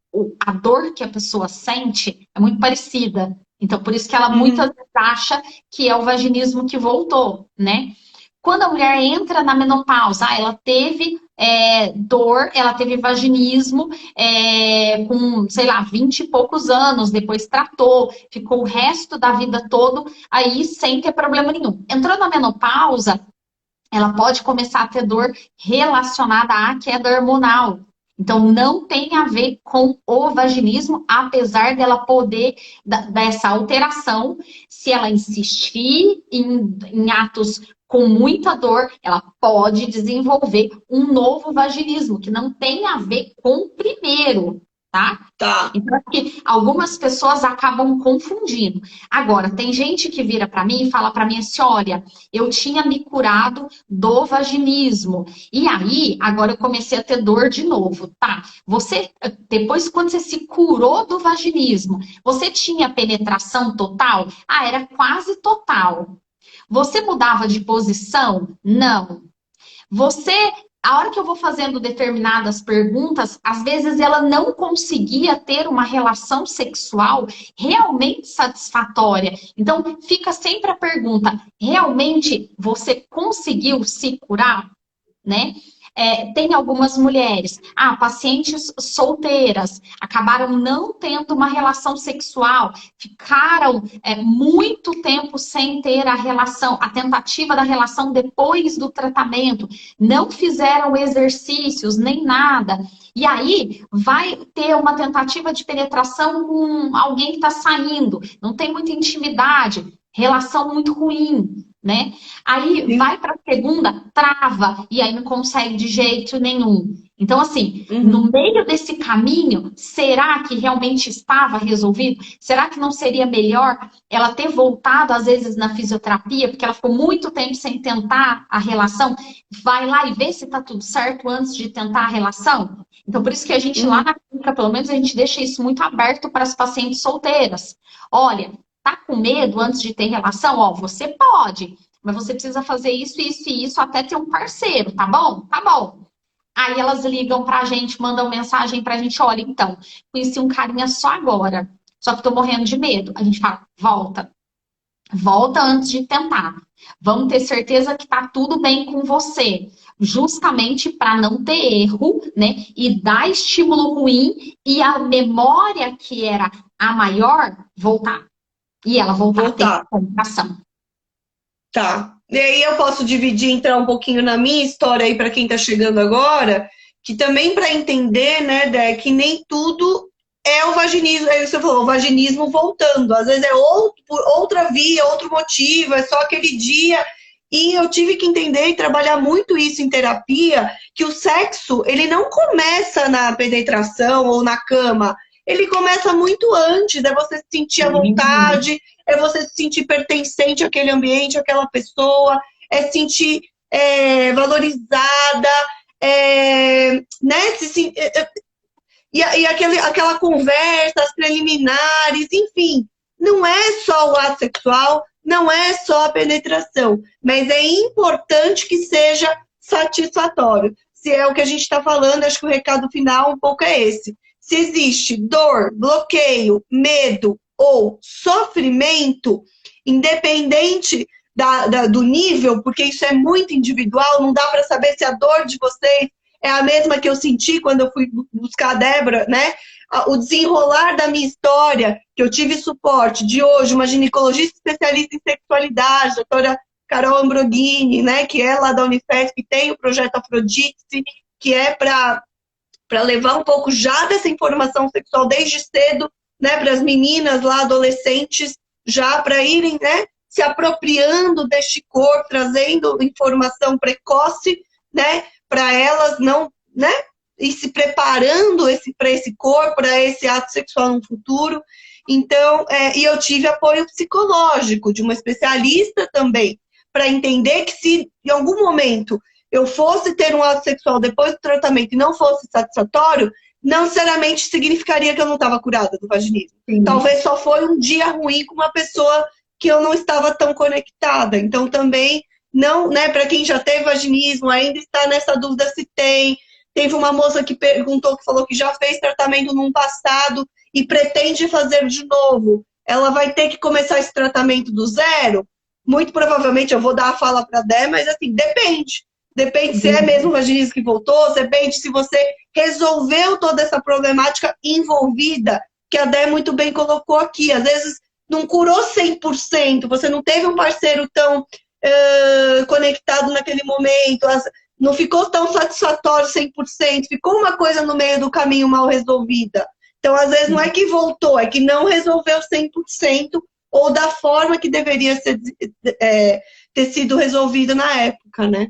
a dor que a pessoa sente é muito parecida. Então, por isso que ela muitas vezes acha que é o vaginismo que voltou, né? Quando a mulher entra na menopausa, ela teve dor, ela teve vaginismo com, sei lá, 20 e poucos anos, depois tratou, ficou o resto da vida todo aí sem ter problema nenhum. Entrou na menopausa, ela pode começar a ter dor relacionada à queda hormonal. Então, não tem a ver com o vaginismo, apesar dela poder, dessa alteração, se ela insistir em atos com muita dor, ela pode desenvolver um novo vaginismo, que não tem a ver com o primeiro, tá? Tá. Então, aqui, algumas pessoas acabam confundindo. Agora, tem gente que vira para mim e fala para mim assim: olha, eu tinha me curado do vaginismo. E aí, agora eu comecei a ter dor de novo, tá? Você, depois, quando você se curou do vaginismo, você tinha penetração total? Era quase total. Você mudava de posição? Não. Você, a hora que eu vou fazendo determinadas perguntas, às vezes ela não conseguia ter uma relação sexual realmente satisfatória. Então, fica sempre a pergunta: realmente você conseguiu se curar? Né? Tem algumas mulheres, pacientes solteiras, acabaram não tendo uma relação sexual, ficaram muito tempo sem ter a relação, a tentativa da relação depois do tratamento, não fizeram exercícios nem nada. E aí vai ter uma tentativa de penetração com alguém que está saindo, não tem muita intimidade, relação muito ruim. Né? Aí vai para a segunda, trava, e aí não consegue de jeito nenhum. Então, assim, no meio desse caminho, será que realmente estava resolvido? Será que não seria melhor ela ter voltado, às vezes, na fisioterapia, porque ela ficou muito tempo sem tentar a relação? Vai lá e vê se está tudo certo antes de tentar a relação? Então, por isso que a gente, lá na clínica, pelo menos, a gente deixa isso muito aberto para as pacientes solteiras. Olha, tá com medo antes de ter relação? Você pode, mas você precisa fazer isso, isso e isso até ter um parceiro, tá bom? Tá bom. Aí elas ligam pra gente, mandam mensagem pra gente: olha, então, conheci um carinha só agora, só que tô morrendo de medo. A gente fala: volta. Volta antes de tentar. Vamos ter certeza que tá tudo bem com você. Justamente para não ter erro, né? E dar estímulo ruim e a memória que era a maior voltar. E ela voltar a ter comunicação. Tá. E aí eu posso dividir, entrar um pouquinho na minha história aí para quem está chegando agora, que também para entender, né, Dé, que nem tudo é o vaginismo, é o que você falou, o vaginismo voltando. Às vezes é por outra via, outro motivo, é só aquele dia. E eu tive que entender e trabalhar muito isso em terapia, que o sexo, ele não começa na penetração ou na cama. Ele começa muito antes, é você se sentir à vontade, é você se sentir pertencente àquele ambiente, àquela pessoa, é se sentir valorizada, né? E aquela conversa, as preliminares, enfim. Não é só o ato sexual, não é só a penetração, mas é importante que seja satisfatório. Se é o que a gente está falando, acho que o recado final um pouco é esse. Se existe dor, bloqueio, medo ou sofrimento, independente do nível, porque isso é muito individual, não dá para saber se a dor de vocês é a mesma que eu senti quando eu fui buscar a Débora, né? O desenrolar da minha história, que eu tive suporte de hoje, uma ginecologista especialista em sexualidade, doutora Carol Ambroghini, né, que é lá da Unifesp, que tem o projeto Afrodite, que é para levar um pouco já dessa informação sexual desde cedo, né, para as meninas lá, adolescentes, já para irem, né, se apropriando deste corpo, trazendo informação precoce, né, para elas não, né, e se preparando para esse corpo, para esse ato sexual no futuro. Então, e eu tive apoio psicológico de uma especialista também, para entender que se em algum momento eu fosse ter um ato sexual depois do tratamento e não fosse satisfatório, não necessariamente significaria que eu não estava curada do vaginismo. Sim. Talvez só foi um dia ruim com uma pessoa que eu não estava tão conectada. Então também não, né, para quem já teve vaginismo, ainda está nessa dúvida se tem. Teve uma moça que perguntou, que falou que já fez tratamento num passado e pretende fazer de novo. Ela vai ter que começar esse tratamento do zero? Muito provavelmente eu vou dar a fala para a Dé, mas assim, depende. Depende se é mesmo o vaginismo que voltou, depende se você resolveu toda essa problemática envolvida, que a Dé muito bem colocou aqui. Às vezes não curou 100%, você não teve um parceiro tão conectado naquele momento, não ficou tão satisfatório 100%, ficou uma coisa no meio do caminho mal resolvida. Então, às vezes, não é que voltou, é que não resolveu 100% ou da forma que deveria ter sido resolvido na época, né?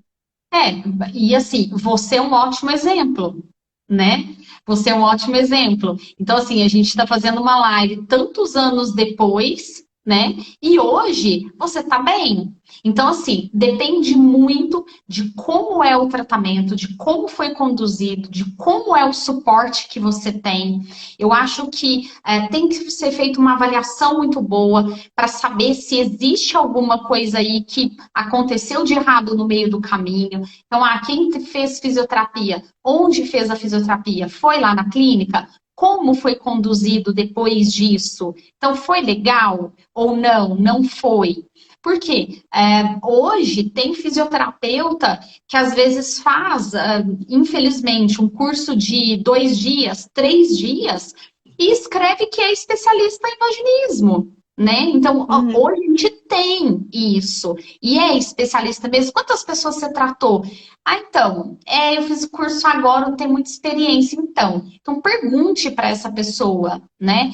E assim, você é um ótimo exemplo, né? Você é um ótimo exemplo. Então, assim, a gente está fazendo uma live tantos anos depois, né? E hoje você tá bem. Então, assim, depende muito de como é o tratamento, de como foi conduzido, de como é o suporte que você tem. Eu acho que tem que ser feita uma avaliação muito boa para saber se existe alguma coisa aí que aconteceu de errado no meio do caminho. Então, quem fez fisioterapia? Onde fez a fisioterapia? Foi lá na clínica? Como foi conduzido depois disso? Então, foi legal ou não? Não foi. Por quê? Hoje tem fisioterapeuta que às vezes faz, infelizmente, um curso de 2 dias, 3 dias, e escreve que é especialista em vaginismo. Né? Então, Uhum. hoje a gente tem isso. E é especialista mesmo. Quantas pessoas você tratou? Então, eu fiz o curso agora, não tenho muita experiência, então. Então, pergunte para essa pessoa, né?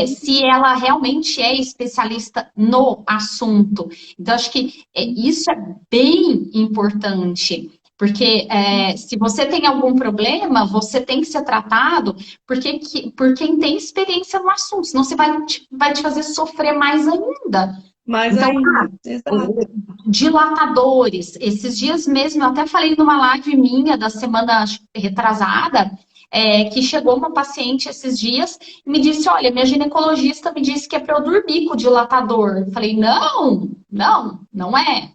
Se ela realmente é especialista no assunto. Então, acho que isso é bem importante. Porque se você tem algum problema, você tem que ser tratado por quem tem experiência no assunto, senão você vai te fazer sofrer mais ainda. Mais Então, ainda, exato. dilatadores. Esses dias mesmo, eu até falei numa live minha da semana retrasada, que chegou uma paciente esses dias e me disse: olha, minha ginecologista me disse que é para eu dormir com o dilatador. Eu falei: não, não, não é.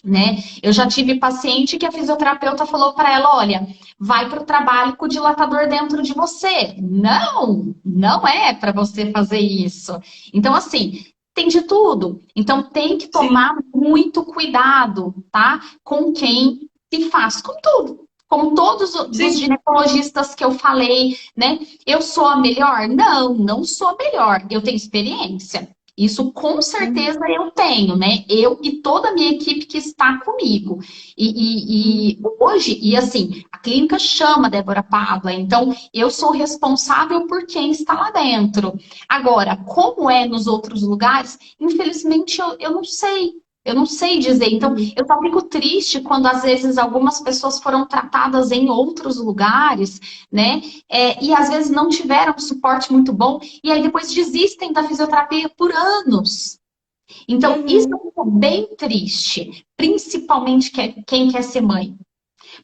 Né? Eu já tive paciente que a fisioterapeuta falou para ela: olha, vai para o trabalho com o dilatador dentro de você. Não, não é para você fazer isso. Então, assim, tem de tudo. Então, tem que Sim. tomar muito cuidado, tá? Com quem se faz, com tudo. Como todos os Sim. ginecologistas que eu falei, né? Eu sou a melhor? Não, não sou a melhor. Eu tenho experiência. Isso com Uhum. certeza eu tenho, né? Eu e toda a minha equipe que está comigo. E hoje, e assim, a clínica chama Débora Pavla, então eu sou responsável por quem está lá dentro. Agora, como é nos outros lugares, infelizmente eu não sei. Eu não sei dizer. Então, Uhum. eu só fico triste quando às vezes algumas pessoas foram tratadas em outros lugares, né? E às vezes não tiveram um suporte muito bom e aí depois desistem da fisioterapia por anos. Então, isso Uhum. é bem triste, principalmente quem quer ser mãe.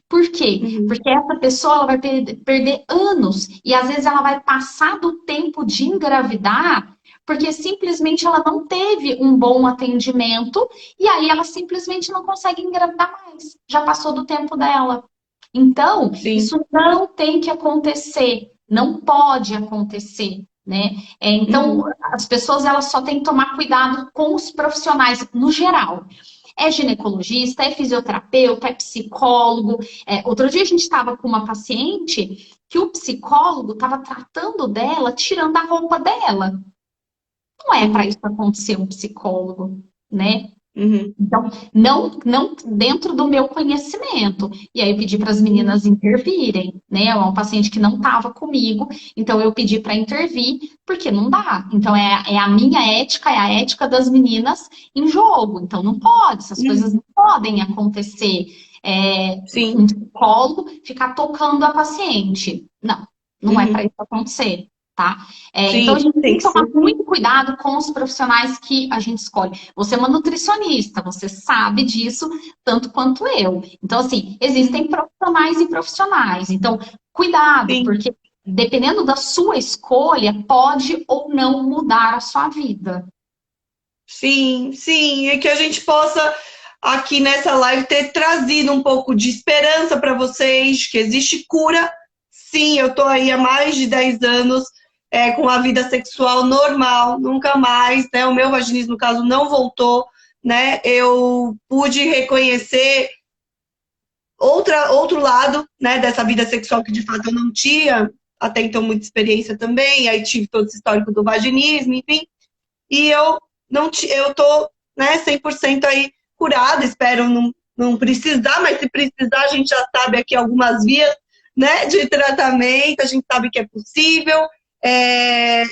Por quê? Uhum. Porque essa pessoa ela vai perder anos e às vezes ela vai passar do tempo de engravidar porque simplesmente ela não teve um bom atendimento e aí ela simplesmente não consegue engravidar mais. Já passou do tempo dela. Então, Sim. isso não tem que acontecer, não pode acontecer, né? Então, Uhum. as pessoas elas só têm que tomar cuidado com os profissionais no geral. É ginecologista, é fisioterapeuta, é psicólogo. Outro dia a gente estava com uma paciente que o psicólogo estava tratando dela, tirando a roupa dela. Não é para Uhum, isso acontecer um psicólogo, né? uhum, Então, não dentro do meu conhecimento. E aí eu pedi para as uhum, meninas intervirem, né? É um paciente que não estava comigo, então eu pedi para intervir, porque não dá. Então é a minha ética, é a ética das meninas em jogo. Então não pode, essas coisas uhum. não podem acontecer. Um Sim, psicólogo ficar tocando a paciente. Não, não é para uhum, isso acontecer. Tá? Então a sim, gente tem tem que que tomar ser. muito cuidado com os profissionais que a gente escolhe. Você é uma nutricionista, você sabe disso tanto quanto eu. Então, assim, existem Uhum, profissionais e profissionais. Então, cuidado, sim. porque dependendo da sua escolha, pode ou não mudar a sua vida. Sim, sim, e que a gente possa aqui nessa live ter trazido um pouco de esperança para vocês, que existe cura. Sim, eu tô aí há mais de 10 anos com a vida sexual normal, nunca mais, né? O meu vaginismo, no caso, não voltou, né? Eu pude reconhecer outro lado, né, dessa vida sexual que de fato eu não tinha até então muita experiência também, aí tive todo esse histórico do vaginismo, enfim. E eu não eu tô, né, 100% aí curada, espero não precisar, mas se precisar, a gente já sabe aqui algumas vias, né, de tratamento, a gente sabe que é possível,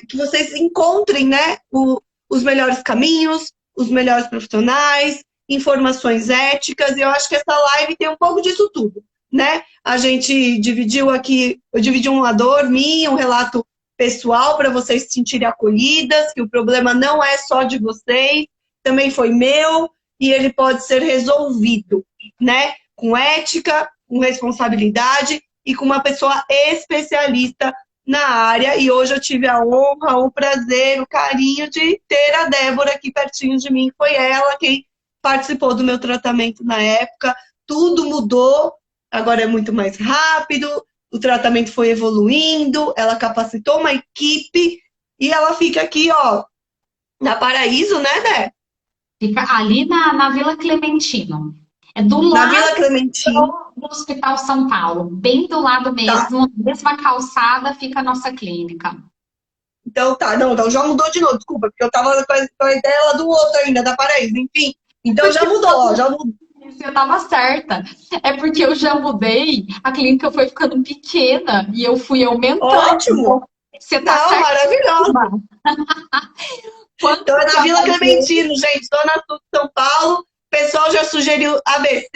que vocês encontrem, né, os melhores caminhos, os melhores profissionais, informações éticas, e eu acho que essa live tem um pouco disso tudo, né? A gente dividiu aqui, eu dividi uma dor minha, um relato pessoal para vocês se sentirem acolhidas, que o problema não é só de vocês, também foi meu e ele pode ser resolvido, né? Com ética, com responsabilidade e com uma pessoa especialista na área. E hoje eu tive a honra, o prazer, o carinho de ter a Débora aqui pertinho de mim. Foi ela quem participou do meu tratamento na época. Tudo mudou, agora é muito mais rápido, o tratamento foi evoluindo, ela capacitou uma equipe e ela fica aqui, ó, na Paraíso, né, Dé? Fica ali na Vila Clementino. É do Na lado Vila Clementino. do Hospital São Paulo, bem do lado Tá. mesmo, mesma calçada fica a nossa clínica. Então tá, não, então já mudou de novo, desculpa, porque eu tava com a ideia lá do outro ainda, da Paraíso, enfim. Então já Porque mudou, ó, já mudou. você estava certa. É porque eu já mudei, a clínica foi ficando pequena e eu fui aumentando. Ótimo! Você está Não, maravilhoso! certíssima. Quando Então é na você Vila apareceu, Clementino, gente, Zona Sul de São Paulo. O pessoal já sugeriu ABC.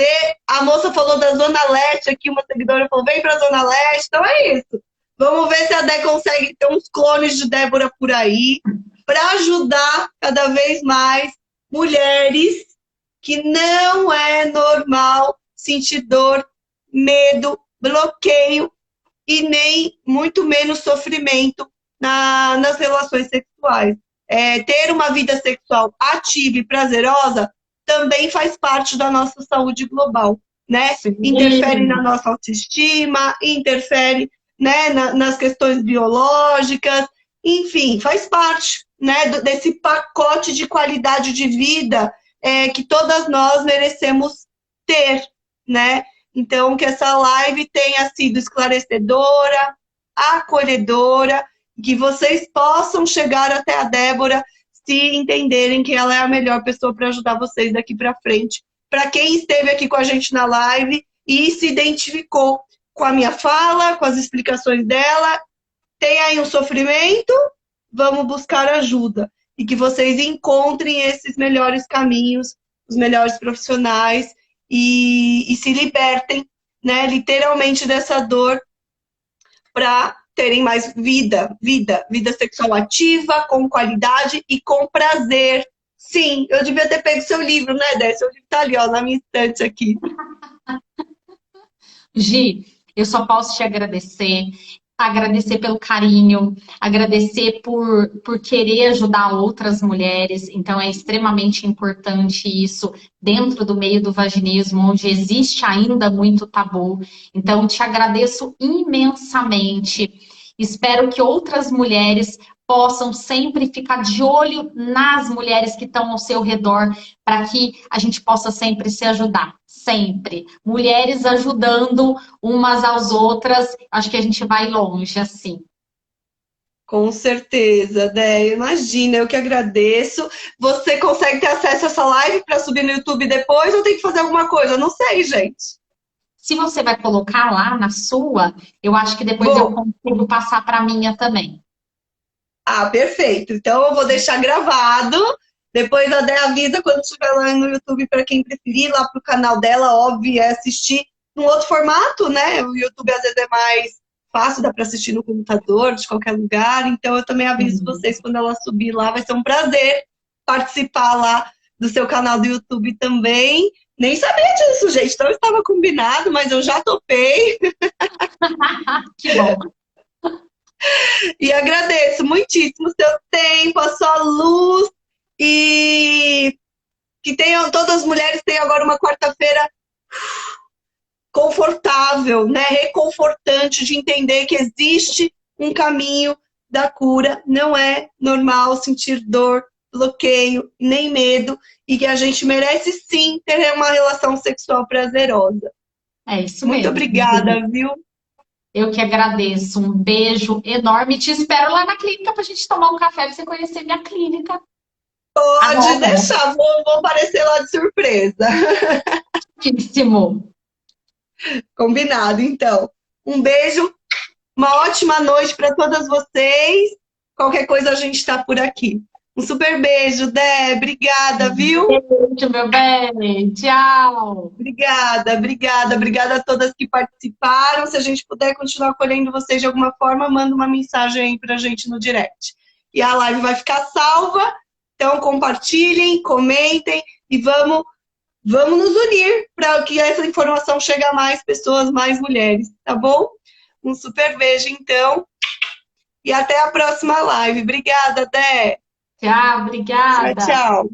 A moça falou da Zona Leste aqui, uma seguidora falou: vem pra Zona Leste. Então é isso. Vamos ver se a Dé consegue ter uns clones de Débora por aí para ajudar cada vez mais mulheres que não é normal sentir dor, medo, bloqueio e nem muito menos sofrimento nas relações sexuais. Ter uma vida sexual ativa e prazerosa também faz parte da nossa saúde global, né? Interfere sim, na nossa autoestima, interfere, né, nas questões biológicas, enfim, faz parte, né, desse pacote de qualidade de vida que todas nós merecemos ter, né? Então, que essa live tenha sido esclarecedora, acolhedora, que vocês possam chegar até a Débora se entenderem que ela é a melhor pessoa para ajudar vocês daqui para frente. Para quem esteve aqui com a gente na live e se identificou com a minha fala, com as explicações dela, tem aí um sofrimento, vamos buscar ajuda. E que vocês encontrem esses melhores caminhos, os melhores profissionais e se libertem, né, literalmente dessa dor para terem mais vida sexual ativa, com qualidade e com prazer. Sim, eu devia ter pego seu livro, né, Dé? Seu livro tá ali, ó, na minha estante aqui. Gi, eu só posso te agradecer, agradecer pelo carinho, agradecer por querer ajudar outras mulheres. Então, é extremamente importante isso dentro do meio do vaginismo, onde existe ainda muito tabu. Então, te agradeço imensamente. Espero que outras mulheres possam sempre ficar de olho nas mulheres que estão ao seu redor, para que a gente possa sempre se ajudar. Sempre. Mulheres ajudando umas às outras, acho que a gente vai longe assim. Com certeza, Dé. Imagina, eu que agradeço. Você consegue ter acesso a essa live para subir no YouTube depois ou tem que fazer alguma coisa? Eu não sei, gente. Se você vai colocar lá na sua, eu acho que depois eu Vou. consigo passar para a minha também. Ah, perfeito. Então eu vou deixar gravado. Depois a Dé avisa quando estiver lá no YouTube para quem preferir, lá pro canal dela, óbvio, é assistir num outro formato, né? O YouTube às vezes é mais fácil, dá para assistir no computador, de qualquer lugar. Então eu também aviso vocês quando ela subir lá. Vai ser um prazer participar lá do seu canal do YouTube também. Nem sabia disso, gente. Então estava combinado, mas eu já topei. Que bom. E agradeço muitíssimo o seu tempo, a sua luz e que tenham, todas as mulheres tenham agora uma quarta-feira confortável, né? Reconfortante de entender que existe um caminho da cura. Não é normal sentir dor, bloqueio, nem medo e que a gente merece sim ter uma relação sexual prazerosa. É isso Muito mesmo. obrigada, viu? Eu que agradeço. Um beijo enorme. Te espero lá na clínica para a gente tomar um café para você conhecer minha clínica. Pode Agora, deixar, vou aparecer lá de surpresa. muitíssimo. Combinado, então. Um beijo, uma ótima noite para todas vocês. Qualquer coisa a gente está por aqui. Um super beijo, Dé. Obrigada, viu? Beijo, meu bem. Tchau. Obrigada a todas que participaram. Se a gente puder continuar acolhendo vocês de alguma forma, manda uma mensagem aí pra gente no direct. E a live vai ficar salva, então compartilhem, comentem e vamos nos unir para que essa informação chegue a mais pessoas, mais mulheres, tá bom? Um super beijo, então, e até a próxima live. Obrigada, Dé. Tchau, Tchau, obrigada. tchau.